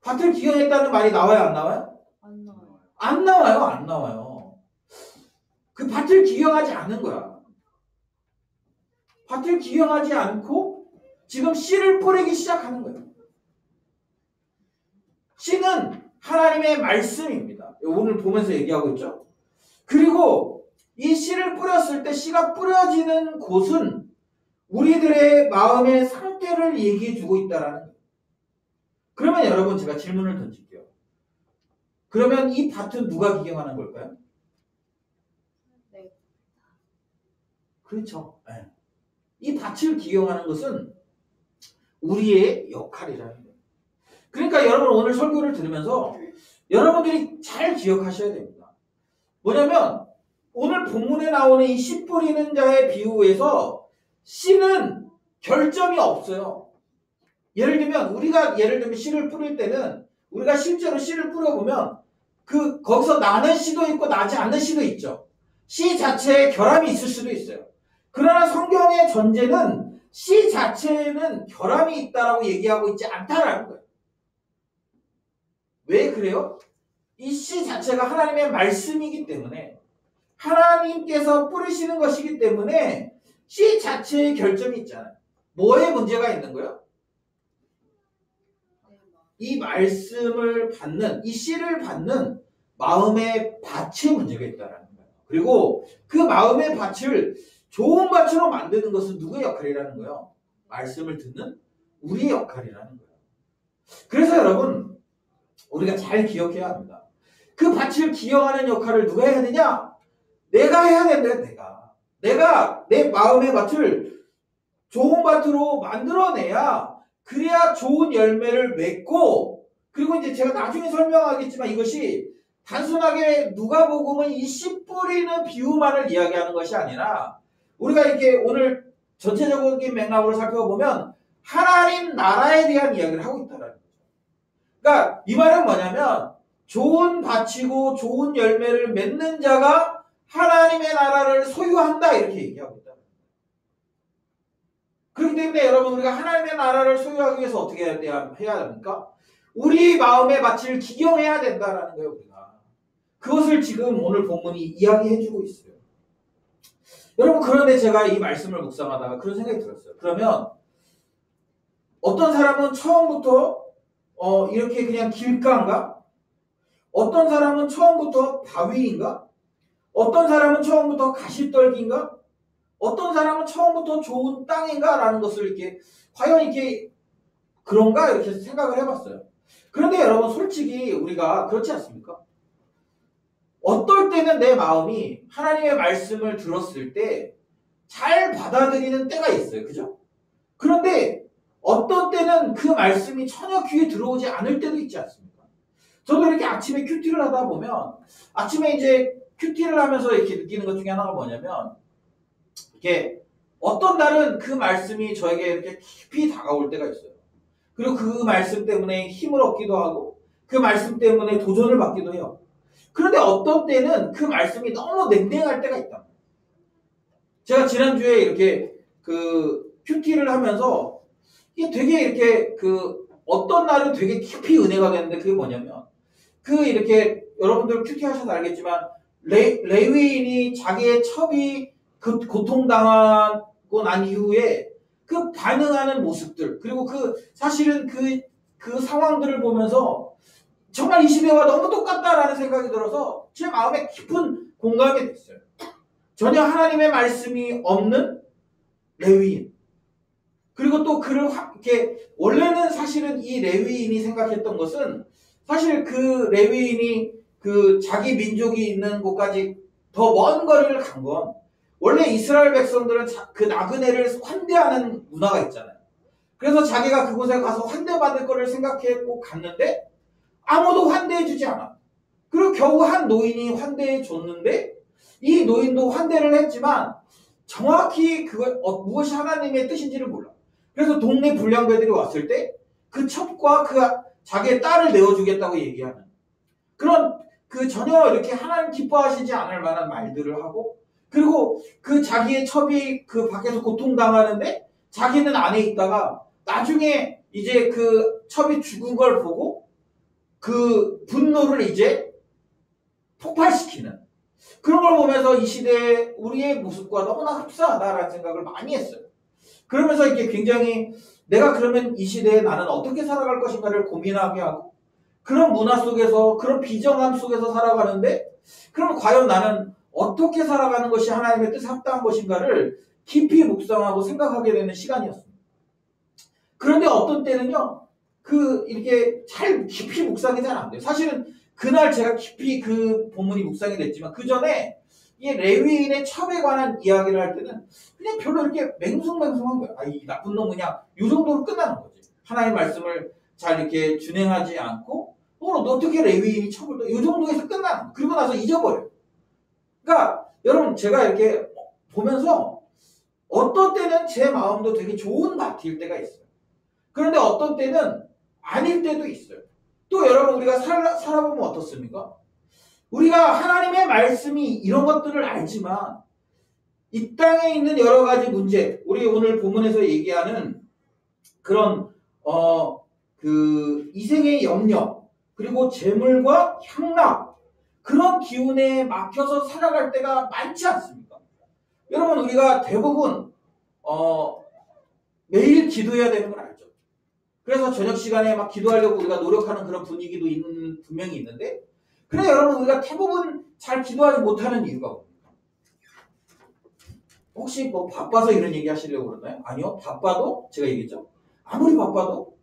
밭을 기경했다는 말이 나와요? 안 나와요? 안 나와요. 안 나와요. 안 나와요. 그 밭을 기경하지 않은 거야. 밭을 기경하지 않고 지금 씨를 뿌리기 시작하는 거예요. 씨는 하나님의 말씀입니다. 오늘 보면서 얘기하고 있죠. 그리고 이 씨를 뿌렸을 때 씨가 뿌려지는 곳은 우리들의 마음의 상태를 얘기해 주고 있다라는 거예요. 그러면 여러분 제가 질문을 던질게요. 그러면 이 밭은 누가 기경하는 걸까요? 네. 그렇죠. 네. 이 밭을 기경하는 것은 우리의 역할이라는 거예요. 그러니까 여러분 오늘 설교를 들으면서 여러분들이 잘 기억하셔야 됩니다. 뭐냐면 오늘 본문에 나오는 이 씨 뿌리는 자의 비유에서 씨는 결점이 없어요. 예를 들면 우리가 씨를 뿌릴 때는 우리가 실제로 씨를 뿌려보면 거기서 나는 씨도 있고 나지 않는 씨도 있죠. 씨 자체에 결함이 있을 수도 있어요. 그러나 성경의 전제는 씨 자체에는 결함이 있다라고 얘기하고 있지 않다라는 거예요. 왜 그래요? 이 씨 자체가 하나님의 말씀이기 때문에 하나님께서 뿌리시는 것이기 때문에 씨 자체의 결점이 있잖아요. 뭐에 문제가 있는 거예요? 이 말씀을 받는, 이 씨를 받는 마음의 밭에 문제가 있다는 거예요. 그리고 그 마음의 밭을 좋은 밭으로 만드는 것은 누구의 역할이라는 거예요? 말씀을 듣는 우리의 역할이라는 거예요. 그래서 여러분 우리가 잘 기억해야 합니다. 그 밭을 기억하는 역할을 누가 해야 되냐? 내가 해야 된다. 내가 내 마음의 밭을 좋은 밭으로 만들어내야 그래야 좋은 열매를 맺고, 그리고 이제 제가 나중에 설명하겠지만 이것이 단순하게 누가복음은 이 씨 뿌리는 비유만을 이야기하는 것이 아니라 우리가 이렇게 오늘 전체적인 맥락으로 살펴보면 하나님 나라에 대한 이야기를 하고 있다는 거죠. 그러니까 이 말은 뭐냐면 좋은 밭이고 좋은 열매를 맺는 자가 하나님의 나라를 소유한다 이렇게 얘기하고 있다. 그렇기 때문에 여러분 우리가 하나님의 나라를 소유하기 위해서 어떻게 해야 됩니까? 우리 마음의 밭을 기경해야 된다라는 거예요. 우리가 그것을 지금 오늘 본문이 이야기해주고 있어요. 여러분 그런데 제가 이 말씀을 묵상하다가 그런 생각이 들었어요. 그러면 어떤 사람은 처음부터 이렇게 그냥 길가인가? 어떤 사람은 처음부터 바위인가? 어떤 사람은 처음부터 가시떨기인가? 어떤 사람은 처음부터 좋은 땅인가? 라는 것을 이렇게 과연 이렇게 그런가? 이렇게 생각을 해봤어요. 그런데 여러분 솔직히 우리가 그렇지 않습니까? 어떨 때는 내 마음이 하나님의 말씀을 들었을 때 잘 받아들이는 때가 있어요. 그죠? 그런데 어떤 때는 그 말씀이 전혀 귀에 들어오지 않을 때도 있지 않습니까? 저도 이렇게 아침에 큐티를 하다 보면 아침에 이제 큐티를 하면서 이렇게 느끼는 것 중에 하나가 뭐냐면 이렇게 어떤 날은 그 말씀이 저에게 이렇게 깊이 다가올 때가 있어요. 그리고 그 말씀 때문에 힘을 얻기도 하고 그 말씀 때문에 도전을 받기도 해요. 그런데 어떤 때는 그 말씀이 너무 냉랭할 때가 있다. 제가 지난주에 이렇게 그 큐티를 하면서 이게 되게 이렇게 어떤 날은 되게 깊이 은혜가 되는데 그게 뭐냐면 이렇게 여러분들 큐티하셔서 알겠지만 레위인이 자기의 첩이 고통당하고 난 이후에 그 반응하는 모습들 그리고 사실은 그 상황들을 보면서 정말 이 시대와 너무 똑같다라는 생각이 들어서 제 마음에 깊은 공감이 됐어요. 전혀 하나님의 말씀이 없는 레위인. 그리고 또 이렇게 원래는 사실은 이 레위인이 생각했던 것은 사실 그 레위인이 자기 민족이 있는 곳까지 더 먼 거리를 간 건 원래 이스라엘 백성들은 그 나그네를 환대하는 문화가 있잖아요. 그래서 자기가 그곳에 가서 환대받을 거를 생각했고 갔는데 아무도 환대해주지 않아. 그리고 겨우 한 노인이 환대해줬는데 이 노인도 환대를 했지만 정확히 무엇이 하나님의 뜻인지를 몰라. 그래서 동네 불량배들이 왔을 때 그 첩과 자기의 딸을 내어주겠다고 얘기하는 그런 전혀 이렇게 하나님 기뻐하시지 않을 만한 말들을 하고 그리고 자기의 첩이 밖에서 고통당하는데 자기는 안에 있다가 나중에 이제 첩이 죽은 걸 보고 분노를 이제 폭발시키는 그런 걸 보면서 이 시대의 우리의 모습과 너무나 흡사하다라는 생각을 많이 했어요. 그러면서 이게 굉장히 내가 그러면 이 시대에 나는 어떻게 살아갈 것인가를 고민하게 하고 그런 문화 속에서 그런 비정함 속에서 살아가는데 그럼 과연 나는 어떻게 살아가는 것이 하나님의 뜻에 합당한 것인가를 깊이 묵상하고 생각하게 되는 시간이었습니다. 그런데 어떤 때는요 이렇게 잘 깊이 묵상이 잘 안 돼요. 사실은 그날 제가 깊이 그 본문이 묵상이 됐지만 그 전에 이 레위인의 첩에 관한 이야기를 할 때는 그냥 별로 이렇게 맹숭맹숭한 거예요. 이 나쁜 놈 그냥 이 정도로 끝나는 거지. 하나님 말씀을 잘 이렇게 준행하지 않고 어떻게 레위인이 첩을 이 정도에서 끝나는 거예요. 그리고 나서 잊어버려요. 그러니까 여러분 제가 이렇게 보면서 어떤 때는 제 마음도 되게 좋은 밭일 때가 있어요. 그런데 어떤 때는 아닐 때도 있어요. 또 여러분 우리가 살아보면 어떻습니까? 우리가 하나님의 말씀이 이런 것들을 알지만 이 땅에 있는 여러 가지 문제, 우리 오늘 본문에서 얘기하는 그런 이생의 염려, 그리고 재물과 향락 그런 기운에 막혀서 살아갈 때가 많지 않습니까? 여러분 우리가 대부분 매일 기도해야 되는 걸 알죠. 그래서 저녁 시간에 막 기도하려고 우리가 노력하는 그런 분위기도 분명히 있는데 그래 여러분 우리가 대부분 잘 기도하지 못하는 이유가 뭡니까? 혹시 뭐 바빠서 이런 얘기 하시려고 그러나요? 아니요. 바빠도 제가 얘기했죠. 아무리 바빠도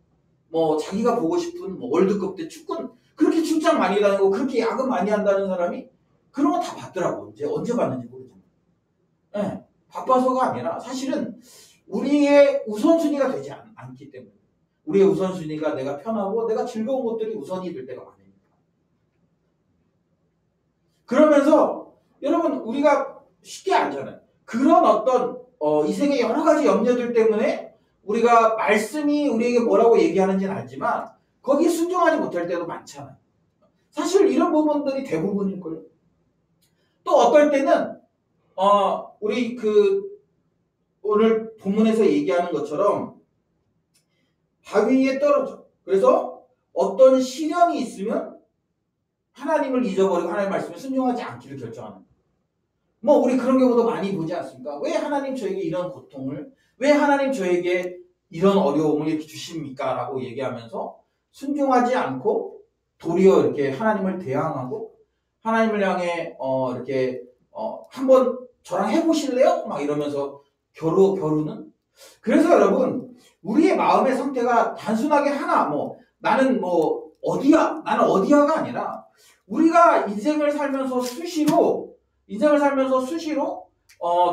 뭐 자기가 보고 싶은 월드컵 때 축구 그렇게 출장 많이 다니고 그렇게 야근 많이 한다는 사람이 그런 거 다 봤더라고. 언제 봤는지 모르지만. 네, 바빠서가 아니라 사실은 우리의 우선순위가 되지 않기 때문에 우리의 우선순위가 내가 편하고 내가 즐거운 것들이 우선이 될 때가 많아요. 그러면서 여러분 우리가 쉽게 알잖아요. 그런 어떤 이 생의 여러 가지 염려들 때문에 우리가 말씀이 우리에게 뭐라고 얘기하는지는 알지만 거기에 순종하지 못할 때도 많잖아요. 사실 이런 부분들이 대부분일걸요. 또 어떨 때는 우리 오늘 본문에서 얘기하는 것처럼 바위 위에 떨어져. 그래서 어떤 시련이 있으면 하나님을 잊어버리고 하나님의 말씀에 순종하지 않기를 결정하는 거예요. 우리 그런 경우도 많이 보지 않습니까? 왜 하나님 저에게 이런 고통을 왜 하나님 저에게 이런 어려움을 이렇게 주십니까? 라고 얘기하면서 순종하지 않고 도리어 이렇게 하나님을 대항하고 하나님을 향해 이렇게 한번 저랑 해보실래요? 막 이러면서 겨루는 그래서 여러분 우리의 마음의 상태가 단순하게 나는 어디야가 아니라 우리가 인생을 살면서 수시로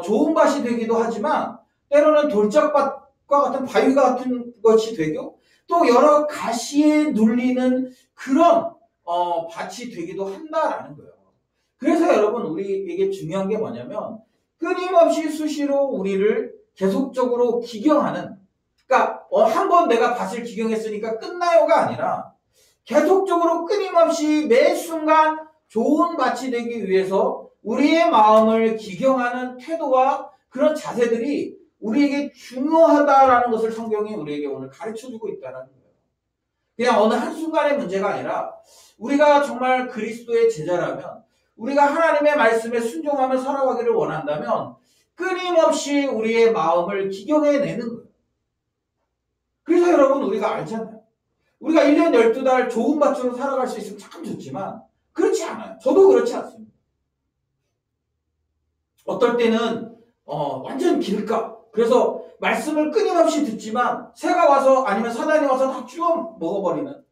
좋은 밭이 되기도 하지만 때로는 돌짝밭과 같은 바위 같은 것이 되고 또 여러 가시에 눌리는 그런 밭이 되기도 한다라는 거예요. 그래서 여러분 우리에게 중요한 게 뭐냐면 끊임없이 수시로 우리를 계속적으로 기경하는 그러니까 한번 내가 밭을 기경했으니까 끝나요가 아니라 계속적으로 끊임없이 매 순간 좋은 밭이 되기 위해서 우리의 마음을 기경하는 태도와 그런 자세들이 우리에게 중요하다라는 것을 성경이 우리에게 오늘 가르쳐주고 있다는 거예요. 그냥 어느 한순간의 문제가 아니라 우리가 정말 그리스도의 제자라면 우리가 하나님의 말씀에 순종하며 살아가기를 원한다면 끊임없이 우리의 마음을 기경해내는 거예요. 그래서 여러분 우리가 알잖아요. 우리가 1년 12달 좋은 밭으로 살아갈 수 있으면 참 좋지만 그렇지 않아요. 저도 그렇지 않습니다. 어떨 때는 완전 길가. 그래서 말씀을 끊임없이 듣지만 새가 와서 아니면 사단이 와서 다 쭉 먹어버리는,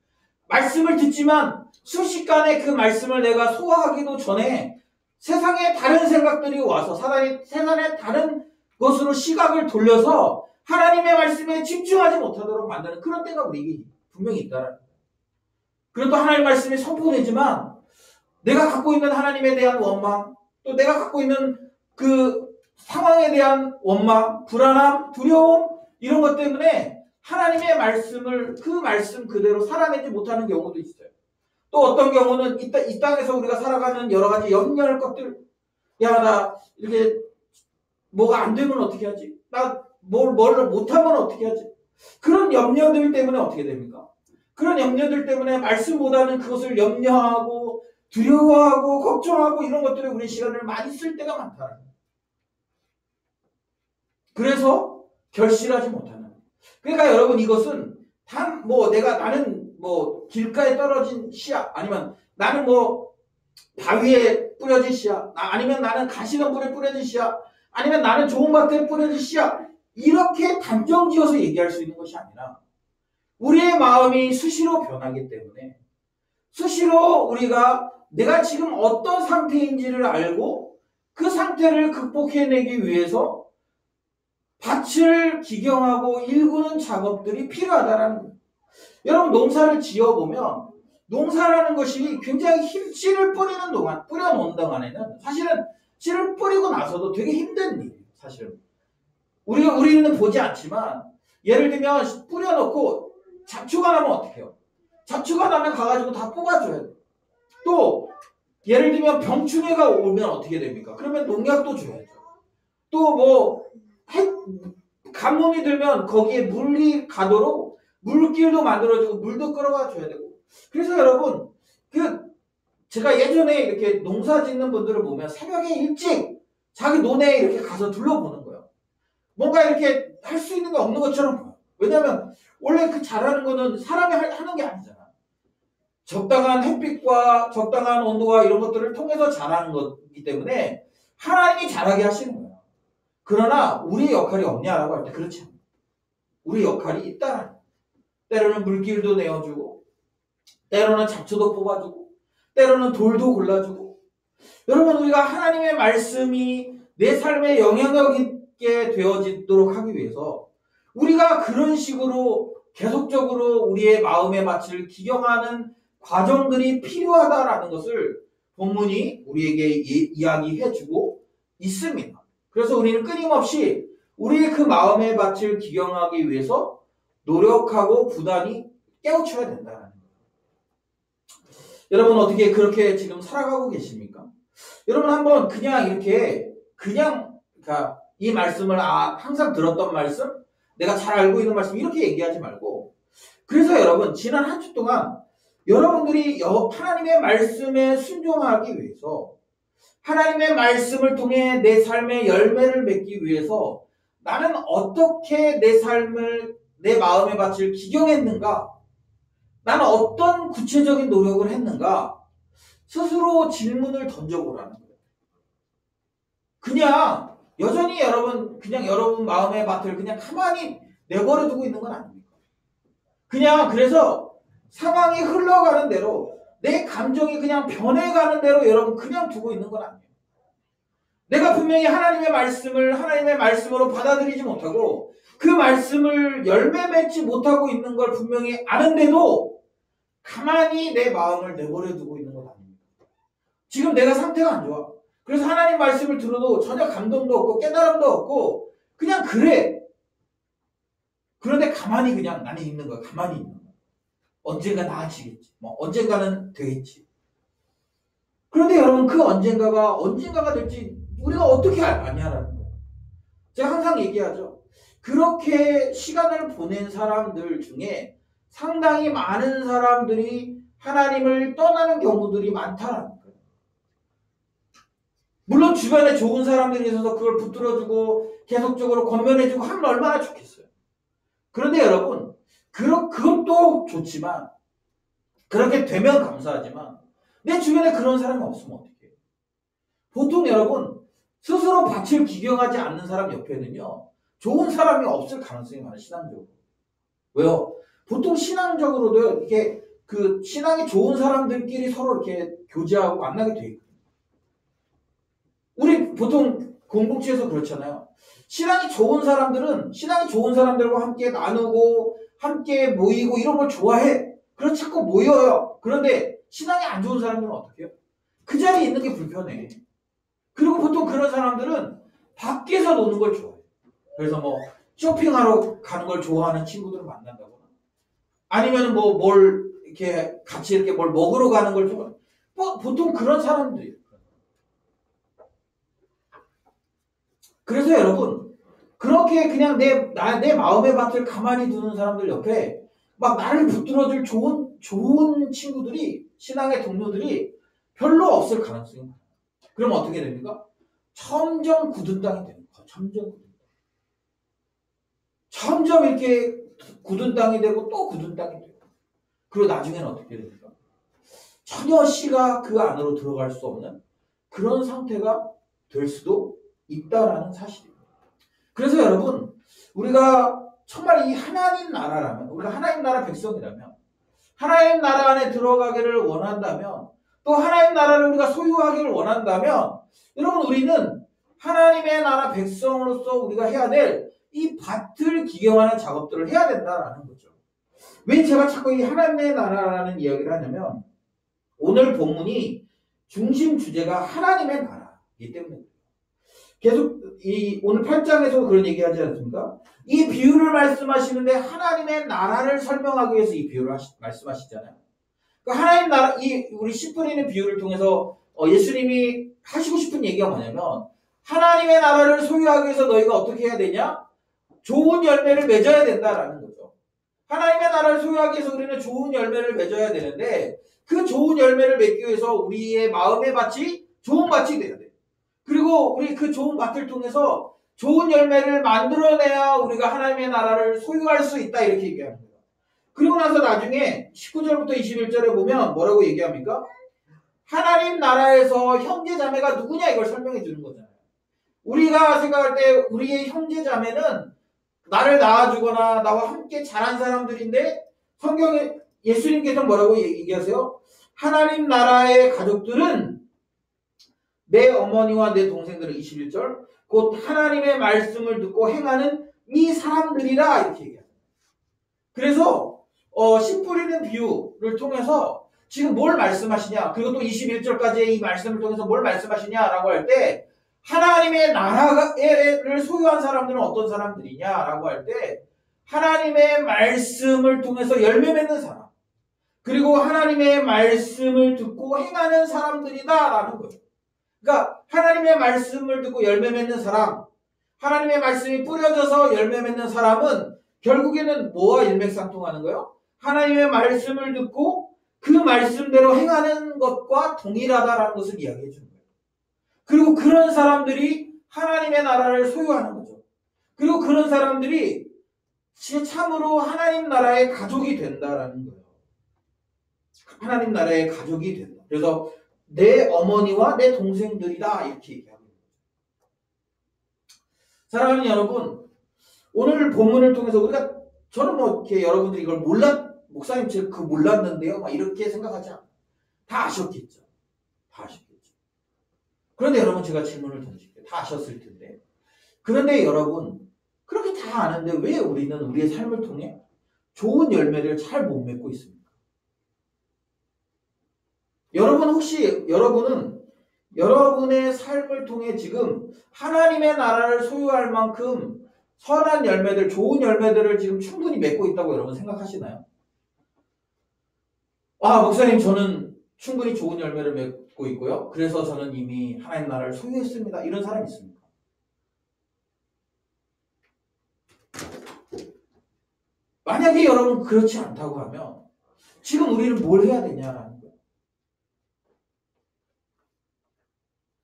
말씀을 듣지만 순식간에 그 말씀을 내가 소화하기도 전에 세상에 다른 생각들이 와서 사단이 세상에 다른 것으로 시각을 돌려서 하나님의 말씀에 집중하지 못하도록 만드는 그런 때가 우리에게 분명히 있다는 거예요. 그리고 또 하나님의 말씀이 선포되지만 내가 갖고 있는 하나님에 대한 원망, 또 내가 갖고 있는 그 상황에 대한 원망, 불안함, 두려움, 이런 것 때문에 하나님의 말씀을 그 말씀 그대로 살아내지 못하는 경우도 있어요. 또 어떤 경우는 이 땅에서 우리가 살아가는 여러 가지 염려할 것들, 야, 나 이렇게 뭐가 안 되면 어떻게 하지? 나 뭘 못하면 어떻게 하지? 그런 염려들 때문에 어떻게 됩니까? 그런 염려들 때문에 말씀보다는 그것을 염려하고 두려워하고 걱정하고 이런 것들에 우리 시간을 많이 쓸 때가 많다. 그래서 결실하지 못하는. 그러니까 여러분 이것은 단 나는 길가에 떨어진 씨앗, 아니면 나는 바위에 뿌려진 씨앗, 아니면 나는 가시덤불에 뿌려진 씨앗, 아니면 나는 좋은 밭에 뿌려진 씨앗, 이렇게 단정지어서 얘기할 수 있는 것이 아니라 우리의 마음이 수시로 변하기 때문에 수시로 우리가 내가 지금 어떤 상태인지를 알고 그 상태를 극복해내기 위해서 밭을 기경하고 일구는 작업들이 필요하다라는 거예요. 여러분 농사를 지어보면 농사라는 것이 굉장히 씨를 뿌려놓은 동안에는 사실은 씨를 뿌리고 나서도 되게 힘든 일이에요. 사실은 우리는 보지 않지만 예를 들면 뿌려놓고 잡초가 나면 어떻게 해요? 잡초가 나면 가가지고 다 뽑아줘야 돼요. 또 예를 들면 병충해가 오면 어떻게 됩니까? 그러면 농약도 줘야죠. 또 가뭄이 들면 거기에 물이 가도록 물길도 만들어주고 물도 끌어가 줘야 되고. 그래서 여러분 제가 예전에 이렇게 농사 짓는 분들을 보면 새벽에 일찍 자기 논에 이렇게 가서 둘러보는 거예요. 뭔가 이렇게 할 수 있는 게 없는 것처럼 보여요. 왜냐하면 원래 그 잘하는 거는 사람이 하는 게 아니잖아. 적당한 햇빛과 적당한 온도와 이런 것들을 통해서 잘하는 거기 때문에 하나님이 잘하게 하시는 거예요. 그러나 우리의 역할이 없냐라고 할 때 그렇지 않아요. 우리 역할이 있다. 때로는 물길도 내어주고 때로는 잡초도 뽑아주고 때로는 돌도 골라주고. 여러분 우리가 하나님의 말씀이 내 삶에 영향력 있게 되어지도록 하기 위해서 우리가 그런 식으로 계속적으로 우리의 마음의 밭을 기경하는 과정들이 필요하다라는 것을 본문이 우리에게 이야기해주고 있습니다. 그래서 우리는 끊임없이 우리의 그 마음의 밭을 기경하기 위해서 노력하고 부단히 깨우쳐야 된다는 거예요. 여러분 어떻게 그렇게 지금 살아가고 계십니까? 여러분 한번 그냥 이 말씀을 항상 들었던 말씀, 내가 잘 알고 있는 말씀 이렇게 얘기하지 말고, 그래서 여러분 지난 한 주 동안 여러분들이 하나님의 말씀에 순종하기 위해서 하나님의 말씀을 통해 내 삶의 열매를 맺기 위해서 나는 어떻게 내 마음의 밭을 기경했는가? 나는 어떤 구체적인 노력을 했는가? 스스로 질문을 던져보라는 거예요. 그냥 여전히 여러분 마음의 밭을 그냥 가만히 내버려 두고 있는 건 아닙니까? 그래서 상황이 흘러가는 대로 내 감정이 그냥 변해가는 대로 여러분 그냥 두고 있는 건 아니에요. 내가 분명히 하나님의 말씀으로 받아들이지 못하고 그 말씀을 열매 맺지 못하고 있는 걸 분명히 아는데도 가만히 내 마음을 내버려 두고 있는 건 아닙니다. 지금 내가 상태가 안 좋아. 그래서 하나님 말씀을 들어도 전혀 감동도 없고 깨달음도 없고 그냥 그래. 그런데 가만히 그냥 나는 있는 거야. 가만히 있는 거야. 언젠가 나아지겠지. 언젠가는 되겠지. 그런데 여러분 그 언젠가가 될지 우리가 어떻게 아냐라는 거예요. 제가 항상 얘기하죠. 그렇게 시간을 보낸 사람들 중에 상당히 많은 사람들이 하나님을 떠나는 경우들이 많다라는 거예요. 물론 주변에 좋은 사람들이 있어서 그걸 붙들어주고 계속적으로 권면해주고 하면 얼마나 좋겠어요. 그런데 여러분, 그것도 좋지만, 그렇게 되면 감사하지만, 내 주변에 그런 사람이 없으면 어떡해요? 보통 여러분, 스스로 밭을 기경하지 않는 사람 옆에는요, 좋은 사람이 없을 가능성이 많아요, 신앙적으로. 왜요? 보통 신앙적으로도 이렇게 신앙이 좋은 사람들끼리 서로 이렇게 교제하고 만나게 돼 있거든요. 우리 보통 공동체에서 그렇잖아요. 신앙이 좋은 사람들과 함께 나누고, 함께 모이고 이런 걸 좋아해. 그래서 자꾸 모여요. 그런데 신앙이 안 좋은 사람들은 어떻게 해요? 그 자리에 있는 게 불편해. 그리고 보통 그런 사람들은 밖에서 노는 걸 좋아해요. 그래서 뭐 쇼핑하러 가는 걸 좋아하는 친구들을 만난다거나, 아니면 뭐 이렇게 같이 이렇게 뭘 먹으러 가는 걸 좋아해요. 보통 그런 사람들이에요. 그래서 여러분, 그렇게 그냥 내 마음의 밭을 가만히 두는 사람들 옆에 막 나를 붙들어줄 좋은 친구들이, 신앙의 동료들이 별로 없을 가능성이 많아요. 그럼 어떻게 됩니까? 점점 굳은 땅이 되는 거예요. 점점 이렇게 굳은 땅이 되고 또 굳은 땅이 되고. 그리고 나중에는 어떻게 됩니까? 전혀 씨가 그 안으로 들어갈 수 없는 그런 상태가 될 수도 있다라는 사실입니다. 그래서 여러분, 우리가 정말 이 하나님 나라라면, 우리가 하나님 나라 백성이라면, 하나님 나라 안에 들어가기를 원한다면, 또 하나님 나라를 우리가 소유하기를 원한다면, 여러분, 우리는 하나님의 나라 백성으로서 우리가 해야 될 이 밭을 기경하는 작업들을 해야 된다라는 거죠. 왜 제가 자꾸 이 하나님의 나라라는 이야기를 하냐면, 오늘 본문이 중심 주제가 하나님의 나라이기 때문에 계속 오늘 8장에서 그런 얘기하지 않습니까? 이 비유를 말씀하시는데 하나님의 나라를 설명하기 위해서 이 비유를 말씀하시잖아요. 그러니까 하나님 나라, 우리 씨 뿌리는 비유를 통해서 예수님이 하시고 싶은 얘기가 뭐냐면, 하나님의 나라를 소유하기 위해서 너희가 어떻게 해야 되냐? 좋은 열매를 맺어야 된다라는 거죠. 하나님의 나라를 소유하기 위해서 우리는 좋은 열매를 맺어야 되는데, 그 좋은 열매를 맺기 위해서 우리의 마음의 밭이 좋은 밭이 돼야 돼요. 그리고 우리 그 좋은 밭을 통해서 좋은 열매를 만들어내야 우리가 하나님의 나라를 소유할 수 있다, 이렇게 얘기합니다. 그리고 나서 나중에 19절부터 21절에 보면 뭐라고 얘기합니까? 하나님 나라에서 형제 자매가 누구냐, 이걸 설명해 주는 거잖아요. 우리가 생각할 때 우리의 형제 자매는 나를 낳아주거나 나와 함께 자란 사람들인데, 성경에 예수님께서 뭐라고 얘기하세요? 하나님 나라의 가족들은 내 어머니와 내 동생들은 21절 곧 하나님의 말씀을 듣고 행하는 이 사람들이라, 이렇게 얘기합니다. 그래서 씨 뿌리는 비유를 통해서 지금 뭘 말씀하시냐, 그리고 또 21절까지의 이 말씀을 통해서 뭘 말씀하시냐라고 할 때, 하나님의 나라를 소유한 사람들은 어떤 사람들이냐라고 할 때, 하나님의 말씀을 통해서 열매 맺는 사람, 그리고 하나님의 말씀을 듣고 행하는 사람들이다라는 거예요. 그러니까 하나님의 말씀을 듣고 열매 맺는 사람, 하나님의 말씀이 뿌려져서 열매 맺는 사람은 결국에는 뭐와 일맥상통하는 거예요? 하나님의 말씀을 듣고 그 말씀대로 행하는 것과 동일하다라는 것을 이야기해 주는 거예요. 그리고 그런 사람들이 하나님의 나라를 소유하는 거죠. 그리고 그런 사람들이 참으로 하나님 나라의 가족이 된다라는 거예요. 하나님 나라의 가족이 된다. 그래서 내 어머니와 내 동생들이다, 이렇게 얘기합니다. 사랑하는 여러분, 오늘 본문을 통해서 저는 이렇게 여러분들이 이걸 목사님 제가 몰랐는데요, 막 이렇게 생각하지 않아요. 다 아셨겠죠. 그런데 여러분, 제가 질문을 던질게요. 다 아셨을 텐데. 그런데 여러분, 그렇게 다 아는데 왜 우리는 우리의 삶을 통해 좋은 열매를 잘 못 맺고 있습니까? 여러분은 여러분의 삶을 통해 지금 하나님의 나라를 소유할 만큼 선한 열매들, 좋은 열매들을 지금 충분히 맺고 있다고 여러분 생각하시나요? 목사님, 저는 충분히 좋은 열매를 맺고 있고요. 그래서 저는 이미 하나님 나라를 소유했습니다. 이런 사람이 있습니까? 만약에 여러분 그렇지 않다고 하면 지금 우리는 뭘 해야 되냐라는 거예요.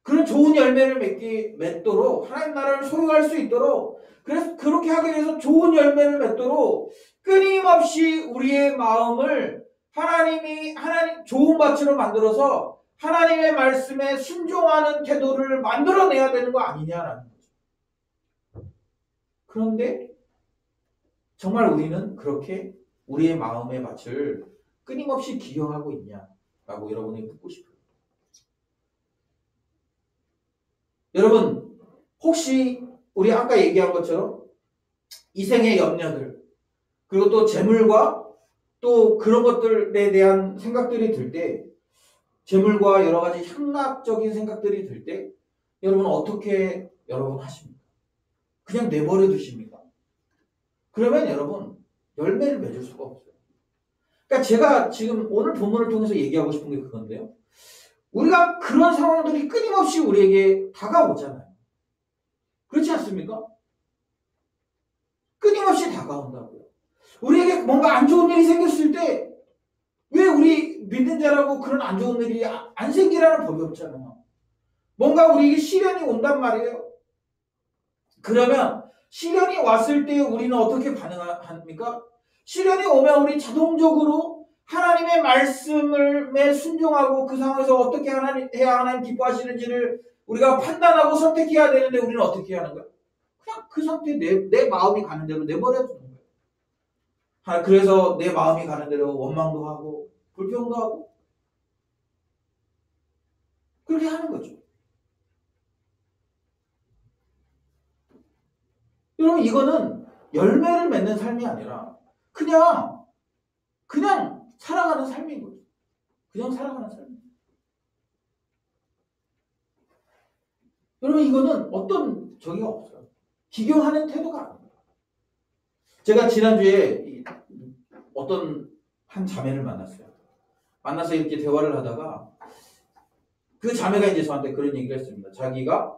그런 좋은 열매를 맺도록 하나님 나라를 소유할 수 있도록 그래서 그렇게 하기 위해서 좋은 열매를 맺도록 끊임없이 우리의 마음을 하나님 좋은 밭으로 만들어서 하나님의 말씀에 순종하는 태도를 만들어내야 되는 거 아니냐라는 거죠. 그런데 정말 우리는 그렇게 우리의 마음의 밭을 끊임없이 기경하고 있냐라고 여러분이 묻고 싶어요. 여러분 혹시 우리 아까 얘기한 것처럼 이생의 염려들 그리고 또 재물과 또 그런 것들에 대한 생각들이 들 때 재물과 여러 가지 향락적인 생각들이 들 때 여러분 어떻게 여러분 하십니까? 그냥 내버려 두십니까? 그러면 여러분 열매를 맺을 수가 없어요. 그러니까 제가 지금 오늘 본문을 통해서 얘기하고 싶은 게 그건데요. 우리가 그런 상황들이 끊임없이 우리에게 다가오잖아요. 그렇지 않습니까? 끊임없이 다가온다고요. 우리에게 뭔가 안 좋은 일이 생겼을 때 왜 우리 믿는 자라고 그런 안 좋은 일이 안 생기라는 법이 없잖아요. 뭔가 우리에게 시련이 온단 말이에요. 그러면 시련이 왔을 때 우리는 어떻게 반응합니까? 시련이 오면 우리 자동적으로 하나님의 말씀에 순종하고 그 상황에서 어떻게 해야 하나님 기뻐하시는지를 우리가 판단하고 선택해야 되는데 우리는 어떻게 하는 거야? 그냥 그 상태에 내 마음이 가는 대로 내버려 두는 거예요. 그래서 내 마음이 가는 대로 원망도 하고 불평도 하고 그렇게 하는 거죠. 여러분 이거는 열매를 맺는 삶이 아니라 그냥 살아가는 삶인 거죠. 그냥 살아가는 삶. 여러분 이거는 어떤 저기가 없어요. 기경하는 태도가 아닙니다. 제가 지난주에 어떤 한 자매를 만났어요. 만나서 이렇게 대화를 하다가 그 자매가 이제 저한테 그런 얘기를 했습니다. 자기가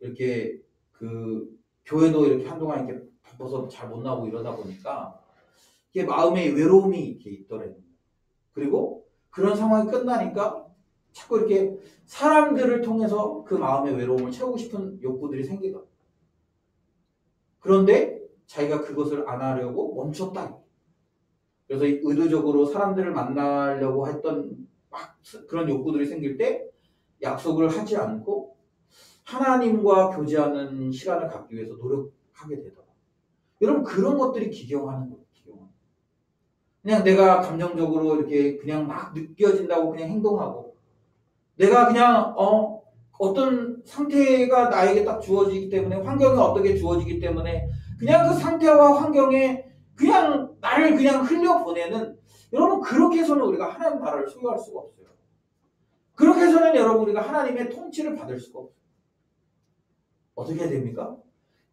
이렇게 그 교회도 이렇게 한동안 이렇게 바빠서 잘 못 나오고 이러다 보니까 이게 마음에 외로움이 이렇게 있더래요. 그리고 그런 상황이 끝나니까 자꾸 이렇게 사람들을 통해서 그 마음의 외로움을 채우고 싶은 욕구들이 생기더라고요. 그런데 자기가 그것을 안 하려고 멈췄다. 그래서 의도적으로 사람들을 만나려고 했던 막 그런 욕구들이 생길 때 약속을 하지 않고 하나님과 교제하는 시간을 갖기 위해서 노력하게 되더라고요. 여러분 그런 것들이 기경하는 거예요. 그냥 내가 감정적으로 이렇게 그냥 막 느껴진다고 그냥 행동하고 내가 그냥 어떤 상태가 나에게 딱 주어지기 때문에 환경이 어떻게 주어지기 때문에 그냥 그 상태와 환경에 그냥 나를 그냥 흘려보내는 여러분 그렇게 해서는 우리가 하나님 나라를 소유할 수가 없어요. 그렇게 해서는 여러분 우리가 하나님의 통치를 받을 수가 없어요. 어떻게 해야 됩니까?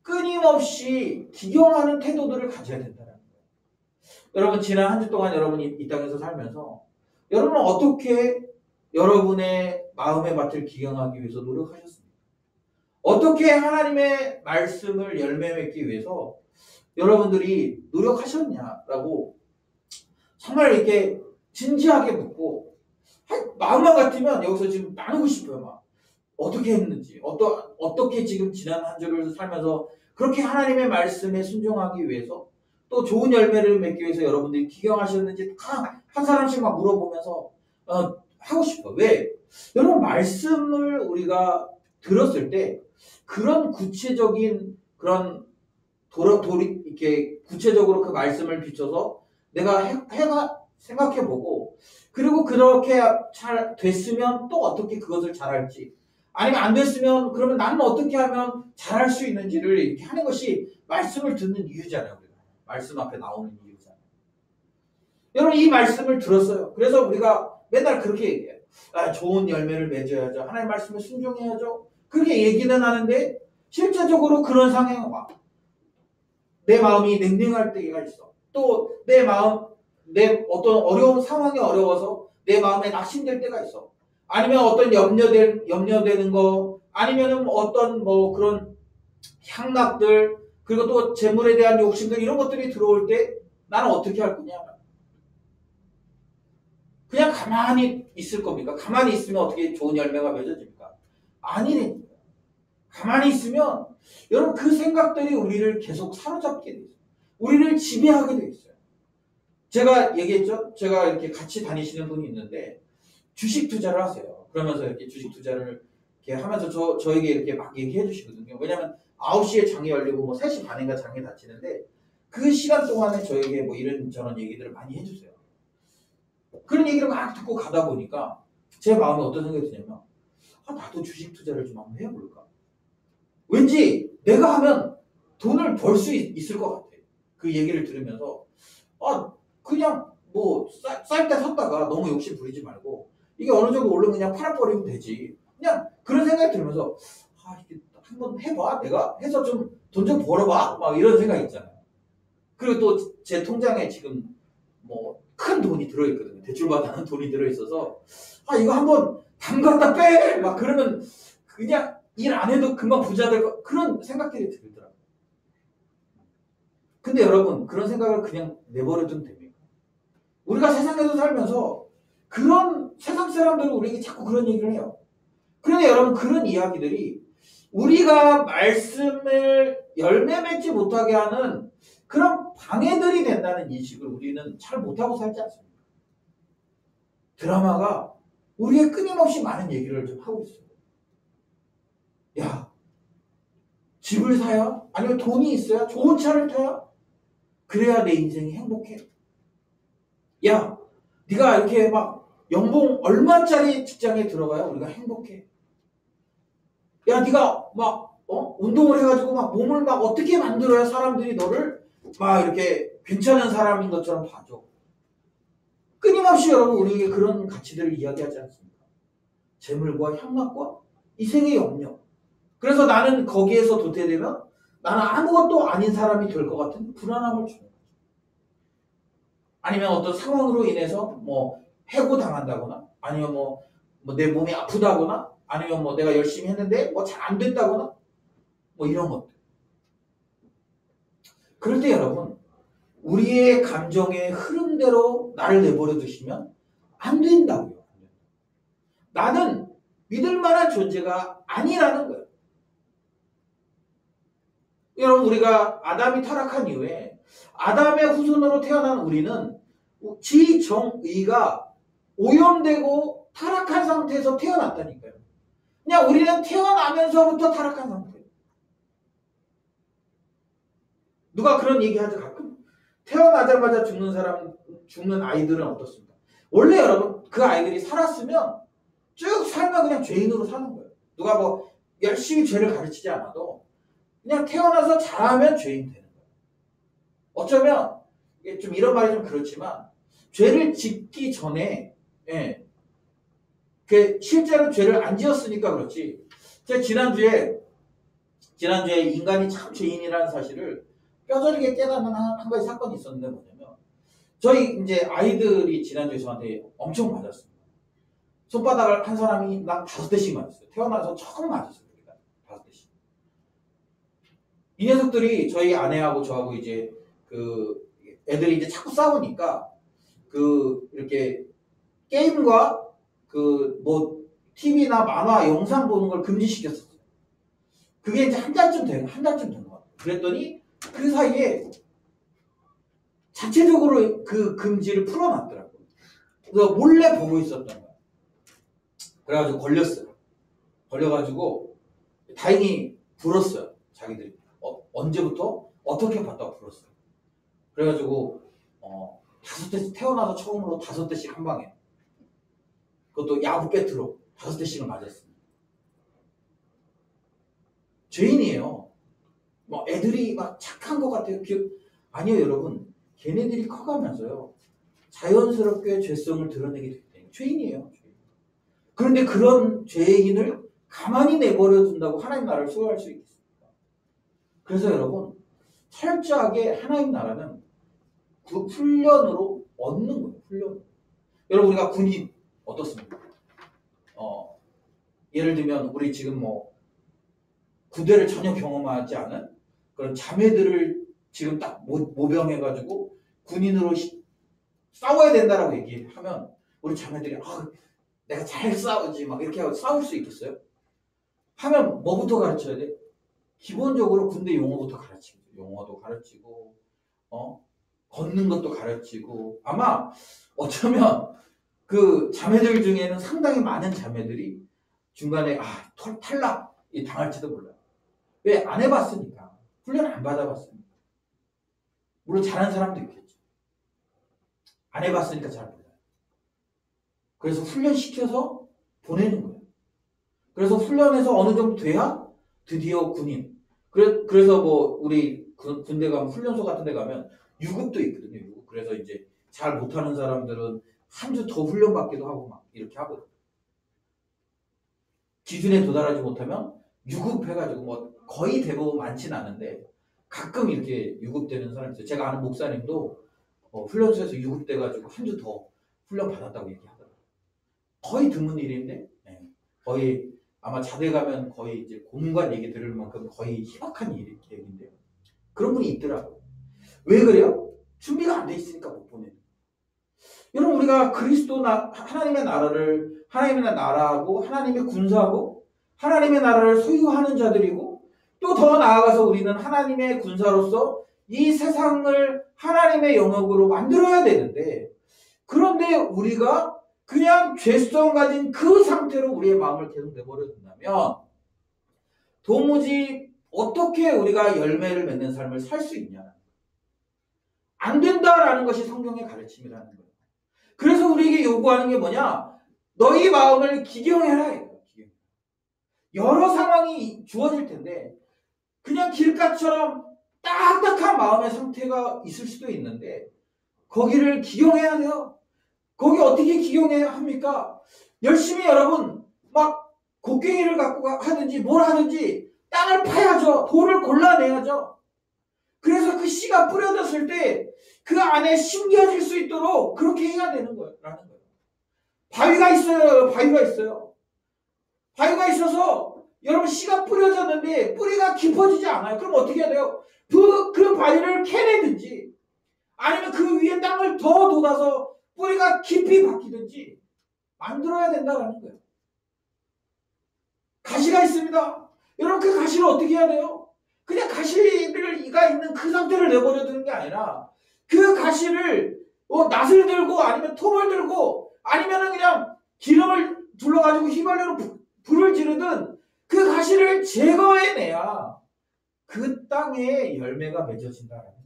끊임없이 기경하는 태도들을 가져야 된다는 거예요. 여러분 지난 한 주 동안 여러분이 이 땅에서 살면서 여러분은 어떻게 여러분의 마음의 밭을 기경하기 위해서 노력하셨습니까? 어떻게 하나님의 말씀을 열매 맺기 위해서 여러분들이 노력하셨냐라고 정말 이렇게 진지하게 묻고 마음만 같으면 여기서 지금 나누고 싶어요. 막 어떻게 했는지 어떻게 지금 지난 한 주를 살면서 그렇게 하나님의 말씀에 순종하기 위해서 또 좋은 열매를 맺기 위해서 여러분들이 기경하셨는지 다 한 사람씩 막 물어보면서 하고 싶어요. 왜? 여러분 말씀을 우리가 들었을 때 그런 구체적인 그런 이렇게 구체적으로 그 말씀을 비춰서 내가 생각해보고 그리고 그렇게 잘 됐으면 또 어떻게 그것을 잘할지 아니면 안 됐으면 그러면 나는 어떻게 하면 잘할 수 있는지를 이렇게 하는 것이 말씀을 듣는 이유잖아요. 우리가. 말씀 앞에 나오는 이유잖아요. 여러분 이 말씀을 들었어요. 그래서 우리가 맨날 그렇게 얘기해요. 좋은 열매를 맺어야죠. 하나님 말씀에 순종해야죠. 그렇게 얘기는 하는데 실제적으로 그런 상황이 와. 내 마음이 냉랭할 때가 있어. 또 내 어떤 어려운 상황이 어려워서 내 마음에 낙심될 때가 있어. 아니면 어떤 염려되는 거, 아니면은 어떤 뭐 그런 향락들, 그리고 또 재물에 대한 욕심들 이런 것들이 들어올 때 나는 어떻게 할 거냐? 그냥 가만히 있을 겁니까? 가만히 있으면 어떻게 좋은 열매가 맺어집니까? 아니래. 가만히 있으면 여러분 그 생각들이 우리를 계속 사로잡게 돼 있어요. 우리를 지배하게 돼 있어요. 제가 얘기했죠? 제가 이렇게 같이 다니시는 분이 있는데 주식 투자를 하세요. 그러면서 이렇게 주식 투자를 이렇게 하면서 저에게 이렇게 막 얘기해 주시거든요. 왜냐면 9시에 장이 열리고 뭐 3시 반인가 장이 닫히는데 그 시간 동안에 저에게 뭐 이런저런 얘기들을 많이 해주세요. 그런 얘기를 막 듣고 가다 보니까 제 마음에 어떤 생각이 드냐면 나도 주식 투자를 좀 한번 해볼까? 왠지 내가 하면 돈을 벌 수 있을 것 같아. 그 얘기를 들으면서 그냥 뭐 쌀 때 샀다가 너무 욕심 부리지 말고 이게 어느 정도 오르면 그냥 팔아버리면 되지. 그냥 그런 생각이 들면서 이게 한번 해봐. 내가 해서 좀 돈 좀 벌어봐. 막 이런 생각이 있잖아요. 그리고 또 제 통장에 지금 뭐 큰 돈이 들어있거든요. 대출받아는 돈이 들어있어서 이거 한번 담갔다 빼! 막 그러면 그냥 일 안 해도 금방 부자 될 거 그런 생각들이 들더라고요. 근데 여러분 그런 생각을 그냥 내버려두면 됩니까? 우리가 세상에서 살면서 그런 세상 사람들은 우리에게 자꾸 그런 얘기를 해요. 그런데 여러분 그런 이야기들이 우리가 말씀을 열매 맺지 못하게 하는 그런 방해들이 된다는 인식을 우리는 잘 못하고 살지 않습니까? 드라마가 우리의 끊임없이 많은 얘기를 좀 하고 있어요. 야, 집을 사야? 아니면 돈이 있어야? 좋은 차를 타야? 그래야 내 인생이 행복해. 야, 네가 이렇게 막 연봉 얼마짜리 직장에 들어가야 우리가 행복해. 야, 네가 막 운동을 해가지고 막 몸을 막 어떻게 만들어야 사람들이 너를 막 이렇게 괜찮은 사람인 것처럼 봐줘. 끊임없이 여러분 우리에게 그런 가치들을 이야기하지 않습니까? 재물과 향락과 이생의 염려. 그래서 나는 거기에서 도태되면 나는 아무것도 아닌 사람이 될 것 같은 불안함을 주는 거죠. 아니면 어떤 상황으로 인해서 뭐 해고당한다거나 아니면 뭐 내 몸이 아프다거나 아니면 뭐 내가 열심히 했는데 뭐 잘 안 됐다거나 뭐 이런 것들. 그럴 때 여러분 우리의 감정의 흐름대로 나를 내버려 두시면 안 된다고요. 나는 믿을 만한 존재가 아니라는 거예요. 여러분 우리가 아담이 타락한 이후에 아담의 후손으로 태어난 우리는 지정의가 오염되고 타락한 상태에서 태어났다니까요. 그냥 우리는 태어나면서부터 타락한 상태예요. 누가 그런 얘기하죠 가끔. 태어나자마자 죽는 아이들은 어떻습니까? 원래 여러분 그 아이들이 살았으면 쭉 살면 그냥 죄인으로 사는 거예요. 누가 뭐 열심히 죄를 가르치지 않아도 그냥 태어나서 잘하면 죄인 되는 거예요. 어쩌면 좀 이런 말이 좀 그렇지만 죄를 짓기 전에 실제로 죄를 안 지었으니까 그렇지. 제가 지난주에 인간이 참 죄인이라는 사실을 뼈저리게 깨닫는 한 가지 사건이 있었는데 뭐냐면 저희 이제 아이들이 지난주에 저한테 엄청 맞았습니다. 손바닥을 한 사람이 난 5대씩 맞았어요. 태어나서 처음 맞았어요. 5대씩. 이 녀석들이 저희 아내하고 저하고 이제 그 애들이 이제 자꾸 싸우니까 이렇게 게임과 뭐 TV나 만화 영상 보는 걸 금지시켰었어요. 그게 이제 한 달쯤 된 것 같아요. 그랬더니 그 사이에 자체적으로 그 금지를 풀어놨더라고요. 그래서 몰래 보고 있었던 거예요. 그래가지고 걸렸어요. 걸려가지고 다행히 불었어요. 자기들이. 언제부터? 어떻게 봤다고 불었어요. 그래가지고 5대 태어나서 처음으로 5대씩 한 방에. 그것도 야구 배트로 5대씩을 맞았습니다. 죄인이에요. 뭐 애들이 막 착한 것 같아요. 아니요 여러분. 걔네들이 커가면서요. 자연스럽게 죄성을 드러내게 되기 때문에 죄인이에요. 그런데 그런 죄인을 가만히 내버려 둔다고 하나님 나라를 소유할 수 있겠습니까? 그래서 여러분 철저하게 하나님 나라는 그 훈련으로 얻는 거예요. 훈련. 여러분 우리가 군인 어떻습니까? 예를 들면 우리 지금 뭐 부대를 전혀 경험하지 않은 그런 자매들을 지금 딱 모병해가지고 군인으로 싸워야 된다라고 얘기하면 우리 자매들이 내가 잘 싸우지 막 이렇게 하고 싸울 수 있겠어요? 하면 뭐부터 가르쳐야 돼? 기본적으로 군대 용어부터 가르치고 용어도 가르치고 걷는 것도 가르치고 아마 어쩌면 그 자매들 중에는 상당히 많은 자매들이 중간에 탈락이 당할지도 몰라요. 왜? 안 해봤으니까. 훈련 안 받아봤으니까. 물론 잘하는 사람도 있겠죠. 안 해봤으니까 잘 몰라요. 그래서 훈련시켜서 보내는 거예요. 그래서 훈련에서 어느 정도 돼야 드디어 군인. 그래서 뭐 우리 군대 가면 훈련소 같은 데 가면 유급도 있거든요. 유급. 그래서 이제 잘 못하는 사람들은 한 주 더 훈련받기도 하고 막 이렇게 하거든요. 기준에 도달하지 못하면 유급해가지고 뭐 거의 대부분 많지는 않은데 가끔 이렇게 유급되는 사람이 있어요. 제가 아는 목사님도 훈련소에서 유급돼가지고 한 주 더 훈련 받았다고 얘기하더라고요. 거의 드문 일인데 거의 아마 자대 가면 거의 이제 고문관 얘기 들을 만큼 거의 희박한 얘기인데요. 그런 분이 있더라고요. 왜 그래요? 준비가 안 돼 있으니까 못 보내는. 여러분 우리가 하나님의 나라하고 하나님의 군사하고 하나님의 나라를 소유하는 자들이고 또 더 나아가서 우리는 하나님의 군사로서 이 세상을 하나님의 영역으로 만들어야 되는데 그런데 우리가 그냥 죄성 가진 그 상태로 우리의 마음을 계속 내버려 둔다면 도무지 어떻게 우리가 열매를 맺는 삶을 살 수 있냐? 안 된다라는 것이 성경의 가르침이라는 거예요. 그래서 우리에게 요구하는 게 뭐냐? 너희 마음을 기경해라. 여러 상황이 주어질 텐데 그냥 길가처럼 딱딱한 마음의 상태가 있을 수도 있는데 거기를 기경해야 돼요. 거기 어떻게 기경해야 합니까? 열심히 여러분 막 곡괭이를 갖고 하든지 뭘 하든지 땅을 파야죠. 돌을 골라내야죠. 그래서 그 씨가 뿌려졌을 때 그 안에 심겨질 수 있도록 그렇게 해야 되는 거예요. 라는 거예요. 바위가 있어요. 바위가 있어서 여러분 씨가 뿌려졌는데 뿌리가 깊어지지 않아요. 그럼 어떻게 해야 돼요? 그 바위를 캐내든지 아니면 그 위에 땅을 더 돋아서 뿌리가 깊이 박히든지 만들어야 된다는 거예요. 가시가 있습니다. 여러분 그 가시를 어떻게 해야 돼요? 그냥 가시가 있는 그 상태를 내버려 두는 게 아니라 그 가시를 낫을 들고 아니면 톱을 들고 아니면 그냥 기름을 둘러가지고 휘발유로 불을 지르든 그 가시를 제거해내야 그 땅에 열매가 맺어진다는 거예요.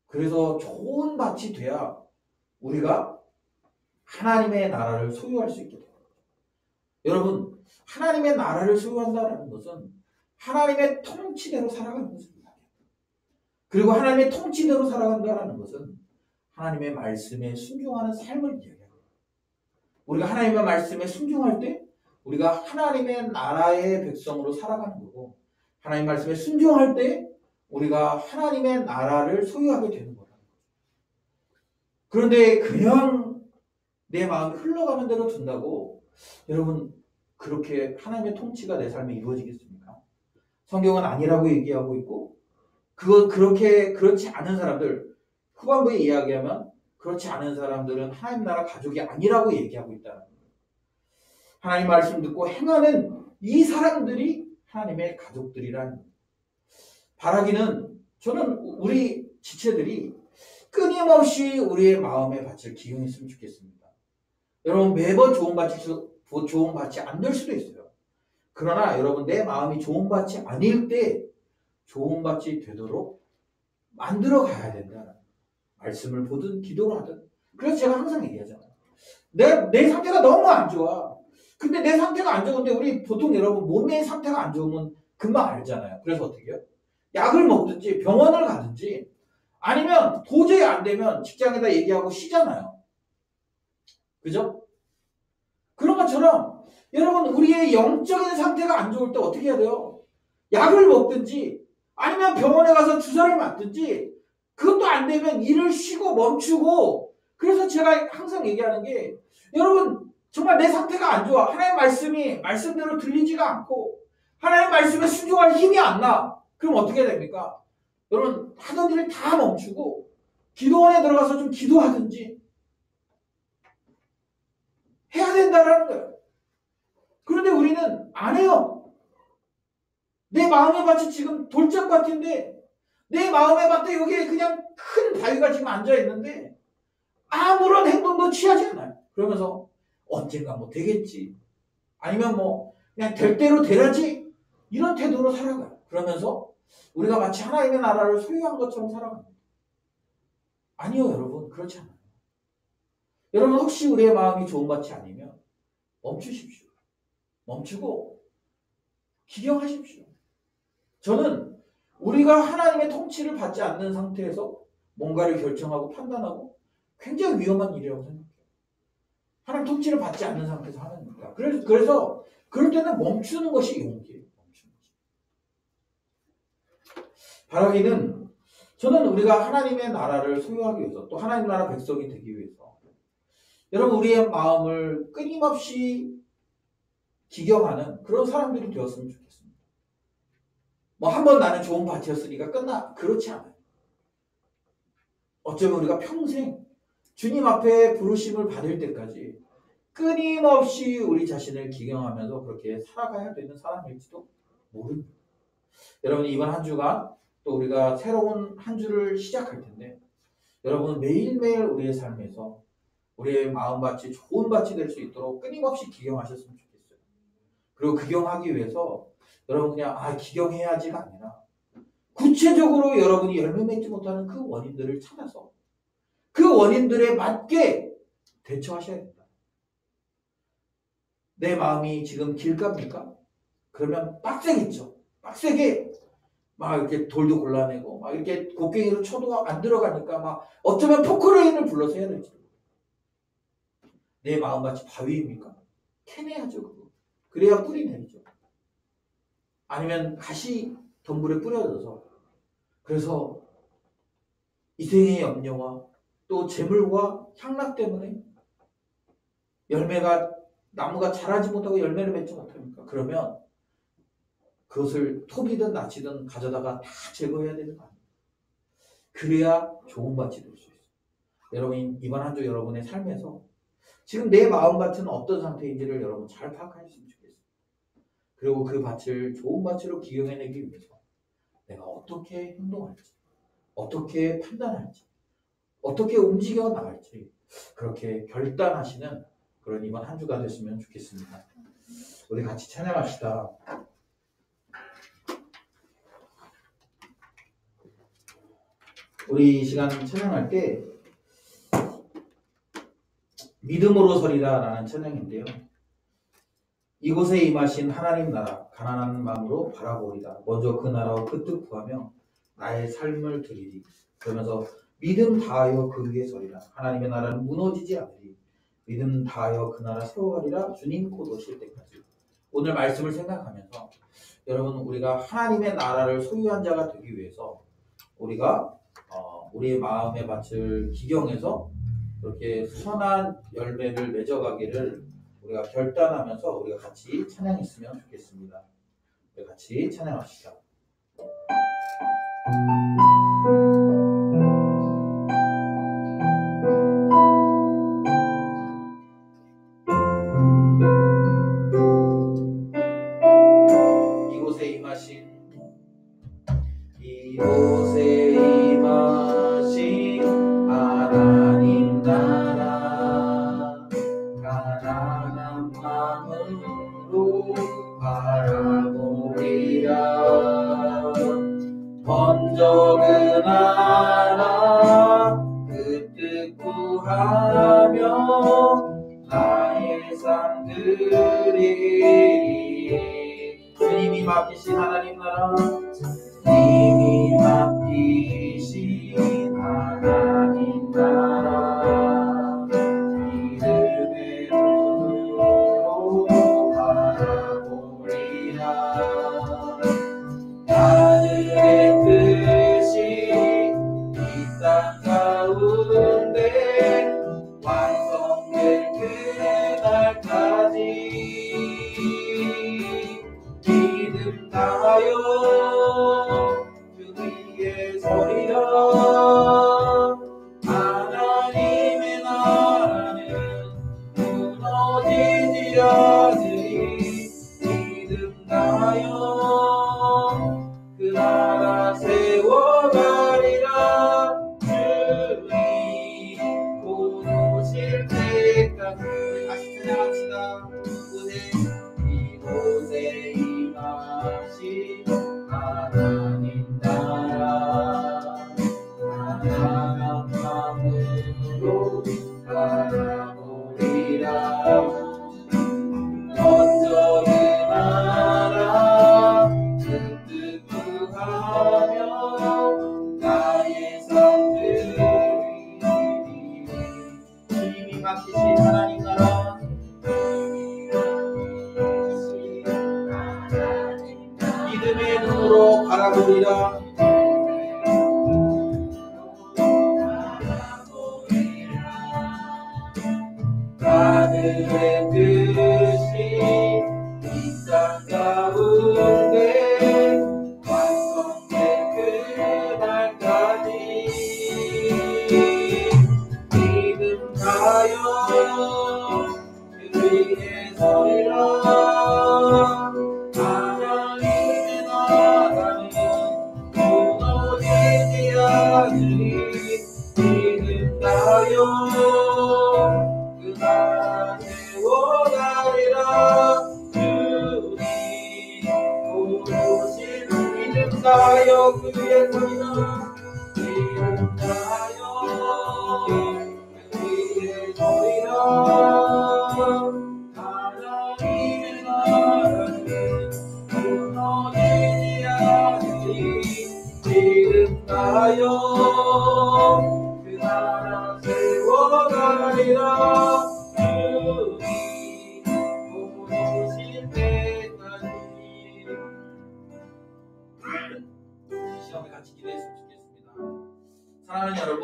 그래서 좋은 밭이 돼야 우리가 하나님의 나라를 소유할 수 있게 돼요. 여러분 하나님의 나라를 소유한다는 것은 하나님의 통치대로 살아가는 것입니다. 그리고 하나님의 통치대로 살아간다는 것은 하나님의 말씀에 순종하는 삶을 이야기합니다. 우리가 하나님의 말씀에 순종할 때 우리가 하나님의 나라의 백성으로 살아가는 거고 하나님 말씀에 순종할 때 우리가 하나님의 나라를 소유하게 되는 거라는 거죠. 그런데 그냥 내 마음이 흘러가는 대로 둔다고 여러분 그렇게 하나님의 통치가 내 삶에 이루어지겠습니까? 성경은 아니라고 얘기하고 있고 그렇지 않은 사람들 후반부에 이야기하면 그렇지 않은 사람들은 하나님 나라 가족이 아니라고 얘기하고 있다는 거예요. 하나님 말씀 듣고 행하는 이 사람들이 하나님의 가족들이라는 거예요. 바라기는 저는 우리 지체들이 끊임없이 우리의 마음의 밭을 기용했으면 좋겠습니다. 여러분 매번 좋은 밭이 안 될 수도 있어요. 그러나 여러분 내 마음이 좋은 밭이 아닐 때 좋은 밭이 되도록 만들어 가야 된다. 말씀을 보든 기도를 하든. 그래서 제가 항상 얘기하잖아요. 내 상태가 너무 안 좋아. 근데 내 상태가 안 좋은데 우리 보통 여러분 몸의 상태가 안 좋으면 금방 알잖아요. 그래서 어떻게 해요? 약을 먹든지 병원을 가든지 아니면 도저히 안 되면 직장에다 얘기하고 쉬잖아요. 그죠? 그런 것처럼 여러분 우리의 영적인 상태가 안 좋을 때 어떻게 해야 돼요? 약을 먹든지 아니면 병원에 가서 주사를 맞든지 그것도 안 되면 일을 쉬고 멈추고 그래서 제가 항상 얘기하는 게 여러분 정말 내 상태가 안 좋아. 하나님의 말씀이 말씀대로 들리지가 않고 하나님 말씀에 순종할 힘이 안 나. 그럼 어떻게 됩니까? 여러분 하던 일을 다 멈추고 기도원에 들어가서 좀 기도하든지 해야 된다라는 거예요. 그런데 우리는 안 해요. 내 마음의 밭이 지금 돌짝 밭인데 내 마음의 밭에 여기에 그냥 큰 바위가 지금 앉아있는데 아무런 행동도 취하지 않아요. 그러면서 언젠가 뭐 되겠지. 아니면 뭐 그냥 될 대로 되라지. 이런 태도로 살아가요. 그러면서 우리가 마치 하나님의 나라를 소유한 것처럼 살아갑니다. 아니요, 여러분. 그렇지 않아요. 여러분 혹시 우리의 마음이 좋은 밭이 아니면 멈추십시오. 멈추고 기경하십시오. 저는 우리가 하나님의 통치를 받지 않는 상태에서 뭔가를 결정하고 판단하고 굉장히 위험한 일이라고 생각해요. 하나님 통치를 받지 않는 상태에서 하는 겁니다. 그래서 그럴 때는 멈추는 것이 용기예요. 멈추는 것이. 바라기는 저는 우리가 하나님의 나라를 소유하기 위해서 또 하나님 나라 백성이 되기 위해서 여러분 우리의 마음을 끊임없이 기경하는 그런 사람들이 되었으면 좋겠습니다. 뭐 한 번 나는 좋은 밭이었으니까 그렇지 않아요. 어쩌면 우리가 평생 주님 앞에 부르심을 받을 때까지 끊임없이 우리 자신을 기경하면서 그렇게 살아가야 되는 사람일지도 모릅니다. 여러분 이번 한 주간 또 우리가 새로운 한 주를 시작할 텐데 여러분 매일매일 우리의 삶에서 우리의 마음밭이 좋은 밭이 될 수 있도록 끊임없이 기경하셨으면 좋겠어요. 그리고 기경하기 위해서 여러분 그냥 기경해야지가 아니라 구체적으로 여러분이 열매 맺지 못하는 그 원인들을 찾아서 그 원인들에 맞게 대처하셔야 된다. 내 마음이 지금 길갑니까? 그러면 빡세겠죠. 빡세게 막 이렇게 돌도 골라내고 막 이렇게 곡괭이로 쳐도 안 들어가니까 막 어쩌면 포크레인을 불러서 해야 될지. 내 마음밭이 바위입니까? 캐내야죠. 그거. 그래야 뿌리 내리죠. 아니면 가시 덤불에 뿌려져서 그래서 이생의 염려와 또 재물과 향락 때문에 나무가 자라지 못하고 열매를 맺지 못합니까? 그러면 그것을 톱이든 낫이든 가져다가 다 제거해야 되는 거 아니에요? 그래야 좋은 밭이 될 수 있어요. 여러분 이번 한 주 여러분의 삶에서 지금 내 마음밭은 어떤 상태인지를 여러분 잘 파악하셨으면 좋겠어요. 그리고 그 밭을 좋은 밭으로 기용해내기 위해서 내가 어떻게 행동할지 어떻게 판단할지 어떻게 움직여 나갈지 그렇게 결단하시는 그런 이번 한 주가 됐으면 좋겠습니다. 우리 같이 찬양합시다. 우리 이 시간 찬양할 때 믿음으로 서리라 라는 찬양인데요. 이곳에 임하신 하나님 나라 가난한 마음으로 바라보리다. 먼저 그 나라와 그 뜻 구하며 나의 삶을 드리리. 그러면서 믿음 다하여 그 위에 서리라. 하나님의 나라는 무너지지 않으리. 믿음 다하여 그 나라 세워가리라. 주님 곧 오실 때까지. 오늘 말씀을 생각하면서 여러분 우리가 하나님의 나라를 소유한 자가 되기 위해서 우리가 우리의 마음의 밭을 기경해서 그렇게 선한 열매를 맺어가기를 우리가 결단하면서 우리가 같이 찬양했으면 좋겠습니다. 우리 같이 찬양합시다. 이곳에 임하신 하나님 나라 가난한 마음으로 바라보리라. 먼저 그 나라 그 뜻 구하며 나의 삶 드리리. 주님이 맡기신 하나님 나라 주님이 맡기신 하나님 나라 믿음의 눈으로 바라보리라. 하늘의 뜻이 이 땅 가운데 완성될 그날까지 믿음의 믿음 다하여 그 위에 서리라. 하나님의 나라는 무너지지 않으리. 믿음 다하여 그 나라 세워가리라. 주님 곧 오실 때까지. 다시 찬양합시다. 이곳에 임하신 하나님 나라 하나님 마음으로 바라보리라. 먼저 그 나라 그 뜻구하며 나의 삶들이 주님이 맡기신 하나님 나라 믿음의 눈으로 바라보리라. 하늘의 뜻이 이 땅 가운데 완성된 그날까지 믿음 다하여 그 위에 서리라. 하나님의 나라는 무너지지 않으리. 믿음 다하여 그 나라 세워가리라. 주님 곧 오실 믿음 다하여 그 위에 서리라. 믿음 다하여 그 위에 서리라. 하나님의 나라는 무너지지 않으리. 믿음 다하여 그 나라 세워가리라. 주님 곧 오실 때까지. 이 시간에 같이 기도했으면 좋겠습니다. 사랑하는 여러분,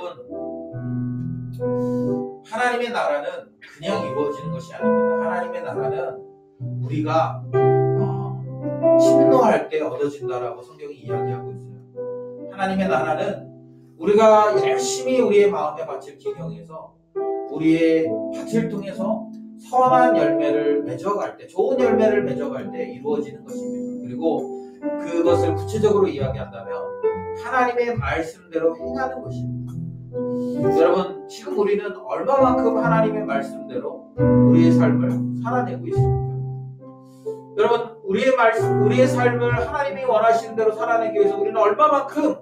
하나님의 나라는 그냥 이루어지는 것이 아닙니다. 하나님의 나라는 우리가 침노할 때 얻어진다라고 성경이 이야기하고 있어요. 하나님의 나라는 우리가 열심히 우리의 마음의 밭을 기경해서 우리의 밭을 통해서 선한 열매를 맺어갈 때, 좋은 열매를 맺어갈 때 이루어지는 것입니다. 그리고 그것을 구체적으로 이야기한다면 하나님의 말씀대로 행하는 것입니다. 여러분, 지금 우리는 얼마만큼 하나님의 말씀대로 우리의 삶을 살아내고 있습니까? 여러분, 우리의 삶을 하나님이 원하시는 대로 살아내기 위해서 우리는 얼마만큼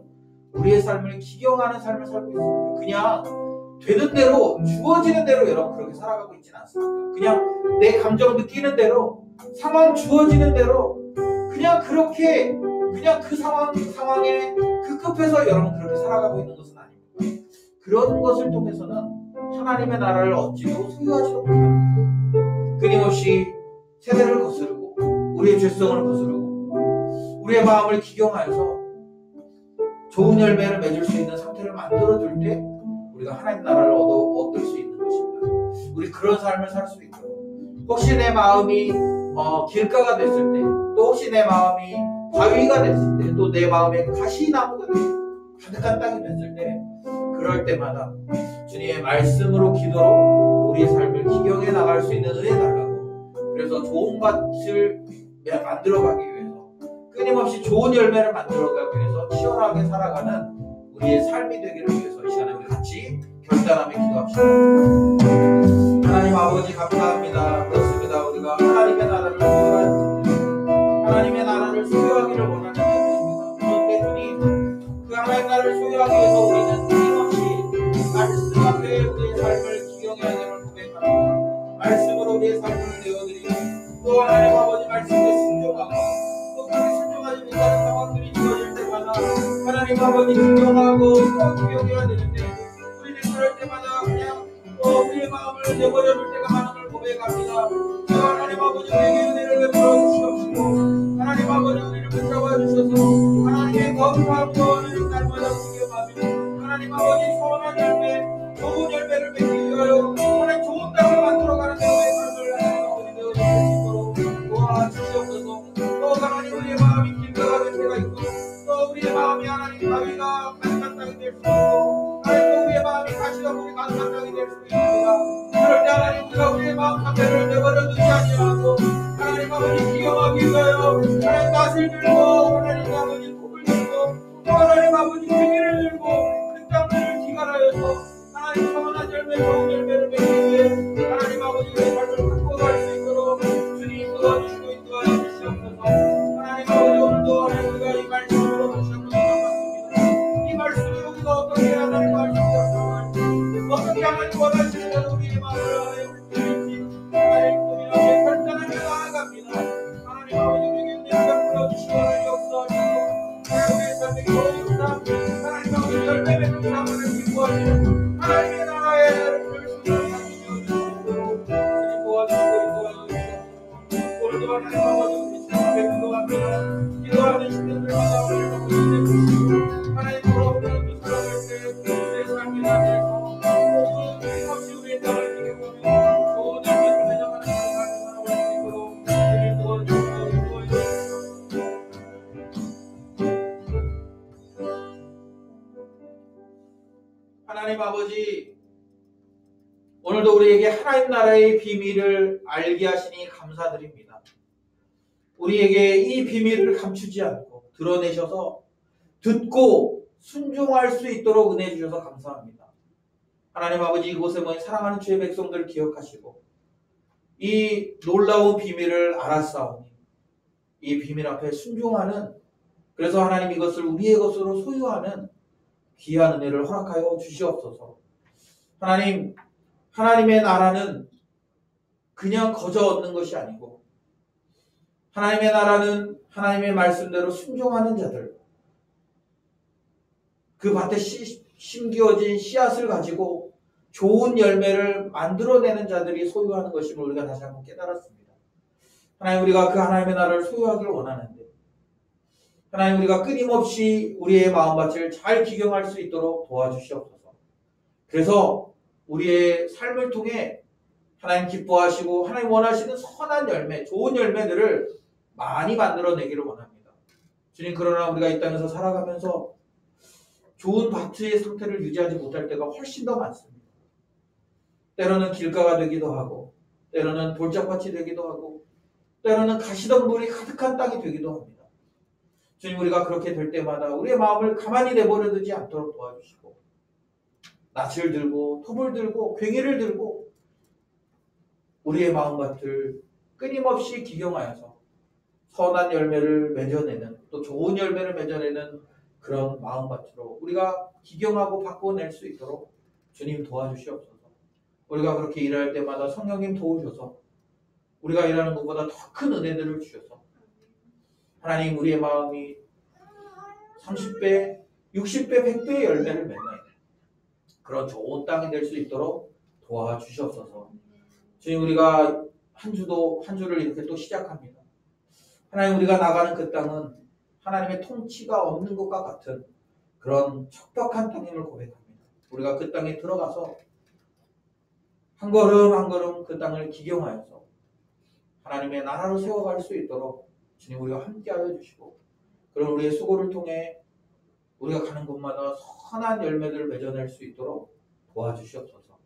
우리의 삶을 기경하는 삶을 살고 있습니까? 그냥 되는 대로, 주어지는 대로 여러분 그렇게 살아가고 있지는 않습니까? 그냥 내 감정 느끼는 대로, 상황 주어지는 대로 그냥 그렇게, 그냥 그 상황에 그 급해서 여러분 그렇게 살아가고 있는 것은 아닙니다. 그런 것을 통해서는 하나님의 나라를 얻지도 소유하지도 못합니다. 끊임없이 세대를 거스르고 우리의 죄성을 거스르고 우리의 마음을 기경하여서 좋은 열매를 맺을 수 있는 상태를 만들어줄 때 우리가 하나님 나라를 얻을 수 있는 것입니다. 우리 그런 삶을 살 수 있도록, 혹시 내 마음이 길가가 됐을 때, 또 혹시 내 마음이 바위가 됐을 때, 또 내 마음에 가시나무가 가득한 땅이 됐을 때, 그럴 때마다 주님의 말씀으로 기도로 우리의 삶을 기경해 나갈 수 있는 은혜 달라고. 그래서 좋은 밭을 만들어가기 위해서, 끊임없이 좋은 열매를 만들어가기 위해서 치열하게 살아가는 우리의 삶이 되기를 위해서 이 시간에 우리 같이 결단하며 기도합시다. 하나님 아버지 감사합니다. 그렇습니다. 우리가 하나님의 나라를 소유하는 하나님의 나라를 소유하기를 원하는 자들입니다. 그런데 주님, 그 하나님의 나라를 소유하기 위해서 우리는 끊임없이 말씀 앞에 우리의 삶을 기경해야 되는 고백합니다. 말씀으로 우리의 삶을 내어드리고, 또 하나님 아버지 말씀에 순종하고, 또 그렇게 순종하지 못하는 상황들이 주어질 때마다 하나님 아버지 기경하고 또 기경해야 되는데, 우리는 그럴 때마다 그냥 우리의 마음을 내버려둘 때가 많은 걸 고백합니다. 하나님 아버지 우리에게 은혜를 베풀어 주시옵시고, 하나님 아버지 우리를 붙잡아 주셔서 하나님의 거룩한 구원을 날마다 기경하며 하나님 아버지 선한 열매, 좋은 열매를 맺기 위하여 하나님 좋은 땅을 만들어가는 자의 삶을 하나님 아버지 되어주실 수 있도록 도와주시옵소서. 또 하나님 우리의 마음 마음이 길가가 될 때가 있고 또 우리의 마음이 하나님 바위가 가득한 땅이 될 수 있고 하나님 또 우리의 마음이 가시덤불이 가득한 땅이 될 수 있습니다. 그럴 때 하나님 우리가 우리의 마음 상태를 내버려 두지 아니하고 하나님 아버지 기경하기 위하여 하나님 낫을 들고 하나님 아버지 톱을 들고 또 하나님 아버지 괭이를 들고 그 땅들을 기갈하여서 하나님 선한 열매 좋은 열매를 맺기 위해 하나님 아버지 우리의 삶을 바꿔갈 수 있도록 주님 도와주시고 인도하여 주시옵소서. 하나님 아버지 오늘도 하나님 우리가 이 말씀으로 다시 한번 기도받습니다. 이 말씀을 우리가 어떻게 하나님 말씀을 어떻게 하나님 원하시는 대로 우리의 마음을 하나님 드릴지 하나님 고민하게 결단하며 나아갑니다. 하나님 아버지 우리에게 은혜를 불러주시고 하나님 역사하시고 우리의 삶의 좋은 삶 하나님 아버지 열매 맺는 삶을 기뻐하시는 하나님의 나라의 결실을 가지고 주시고 주님 도와주시고 인도하여 주시옵소서. 오늘도 하나님 아버지 우리 주님 앞에 기도합니다. 기도하는 시간들마다 우리를 너무 인내주시고 하나님 돌아오는 그 살아갈 때 우리의 삶이 나에서 모든 끊임없이 우리의 땅을 기경하며 좋은 열매를 맺어가는 삶을 살아갈 수 있도록 주님 도와주시고 인도하여 주시옵소서. 하나님 아버지 오늘도 우리에게 하나님 나라의 비밀을 알게 하시니 감사드립니다. 우리에게 이 비밀을 감추지 않고 드러내셔서 듣고 순종할 수 있도록 은혜 주셔서 감사합니다. 하나님 아버지 이곳에 모인 사랑하는 주의 백성들을 기억하시고 이 놀라운 비밀을 알았사오니 이 비밀 앞에 순종하는 그래서 하나님 이것을 우리의 것으로 소유하는 귀한 은혜를 허락하여 주시옵소서. 하나님, 하나님의 나라는 그냥 거저 얻는 것이 아니고 하나님의 나라는 하나님의 말씀대로 순종하는 자들 그 밭에 심기어진 씨앗을 가지고 좋은 열매를 만들어내는 자들이 소유하는 것임을 우리가 다시 한번 깨달았습니다. 하나님 우리가 그 하나님의 나라를 소유하기를 원하는데 하나님 우리가 끊임없이 우리의 마음밭을 잘 기경할 수 있도록 도와주시옵소서. 그래서 우리의 삶을 통해 하나님 기뻐하시고 하나님 원하시는 선한 열매, 좋은 열매들을 많이 만들어내기를 원합니다. 주님 그러나 우리가 이 땅에서 살아가면서 좋은 밭의 상태를 유지하지 못할 때가 훨씬 더 많습니다. 때로는 길가가 되기도 하고 때로는 돌짝밭이 되기도 하고 때로는 가시덤불이 가득한 땅이 되기도 합니다. 주님 우리가 그렇게 될 때마다 우리의 마음을 가만히 내버려 두지 않도록 도와주시고 낯을 들고 톱을 들고 괭이를 들고 우리의 마음밭을 끊임없이 기경하여서 선한 열매를 맺어내는 또 좋은 열매를 맺어내는 그런 마음밭으로 우리가 기경하고 바꿔낼 수 있도록 주님 도와주시옵소서. 우리가 그렇게 일할 때마다 성령님 도우셔서 우리가 일하는 것보다 더 큰 은혜들을 주셔서 하나님 우리의 마음이 30배, 60배, 100배의 열매를 맺는 그런 좋은 땅이 될 수 있도록 도와주시옵소서. 주님 우리가 한 주를 이렇게 또 시작합니다. 하나님 우리가 나가는 그 땅은 하나님의 통치가 없는 것과 같은 그런 척박한 땅임을 고백합니다. 우리가 그 땅에 들어가서 한 걸음 한 걸음 그 땅을 기경하여서 하나님의 나라로 세워갈 수 있도록 주님 우리가 함께하여 주시고 그런 우리의 수고를 통해 우리가 가는 곳마다 선한 열매들을 맺어낼 수 있도록 도와주시옵소서.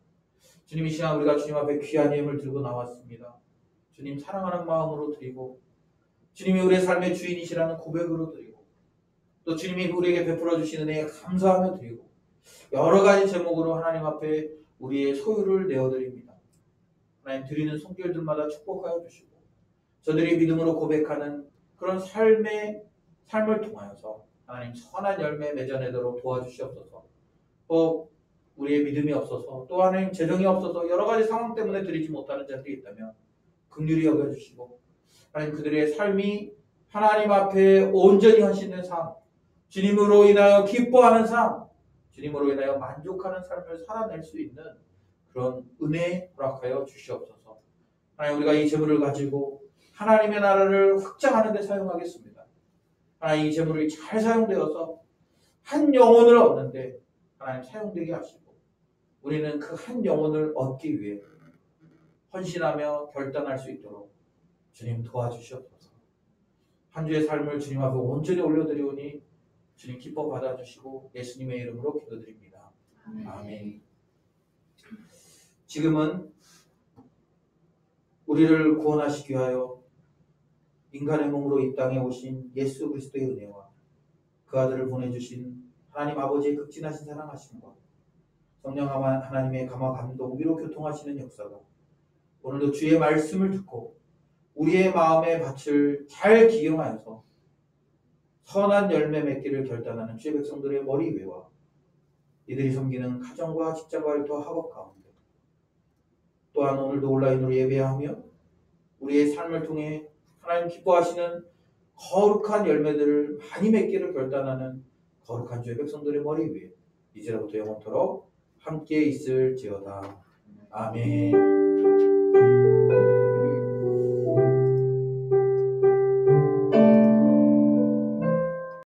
주님 이 시간 우리가 주님 앞에 귀한 예물을 들고 나왔습니다. 주님 사랑하는 마음으로 드리고 주님이 우리의 삶의 주인이시라는 고백으로 드리고 또 주님이 우리에게 베풀어 주시는 은혜에 감사하며 드리고 여러 가지 제목으로 하나님 앞에 우리의 소유를 내어드립니다. 하나님 드리는 손길들마다 축복하여 주시고 저들이 믿음으로 고백하는 그런 삶을 통하여서 하나님 선한 열매 맺어내도록 도와주시옵소서. 또 우리의 믿음이 없어서 또 하나님 재정이 없어서 여러 가지 상황 때문에 드리지 못하는 자들이 있다면 긍휼히 여겨주시고 하나님 그들의 삶이 하나님 앞에 온전히 헌신된 삶, 주님으로 인하여 기뻐하는 삶, 주님으로 인하여 만족하는 삶을 살아낼 수 있는 그런 은혜 허락하여 주시옵소서. 하나님 우리가 이 재물을 가지고 하나님의 나라를 확장하는 데 사용하겠습니다. 하나님 이 재물이 잘 사용되어서 한 영혼을 얻는데 하나님 사용되게 하시고 우리는 그 한 영혼을 얻기 위해 헌신하며 결단할 수 있도록 주님 도와주시옵소서. 한 주의 삶을 주님 앞에 온전히 올려드리오니 주님 기뻐 받아주시고 예수님의 이름으로 기도드립니다. 아멘. 지금은 우리를 구원하시기 위하여 인간의 몸으로 이 땅에 오신 예수 그리스도의 은혜와 그 아들을 보내주신 하나님 아버지의 극진하신 사랑하심과 성령 하나님의 감화 감동 위로 교통하시는 역사가 오늘도 주의 말씀을 듣고 우리의 마음의 밭을 잘 기경하여서 선한 열매 맺기를 결단하는 주의 백성들의 머리 위와 이들이 섬기는 가정과 직장과 일터 학업 가운데 또한 오늘도 온라인으로 예배하며 우리의 삶을 통해 하나님 기뻐하시는 거룩한 열매들을 많이 맺기를 결단하는 거룩한 주의 백성들의 머리 위에 이제로부터 영원토록 함께 있을지어다. 아멘.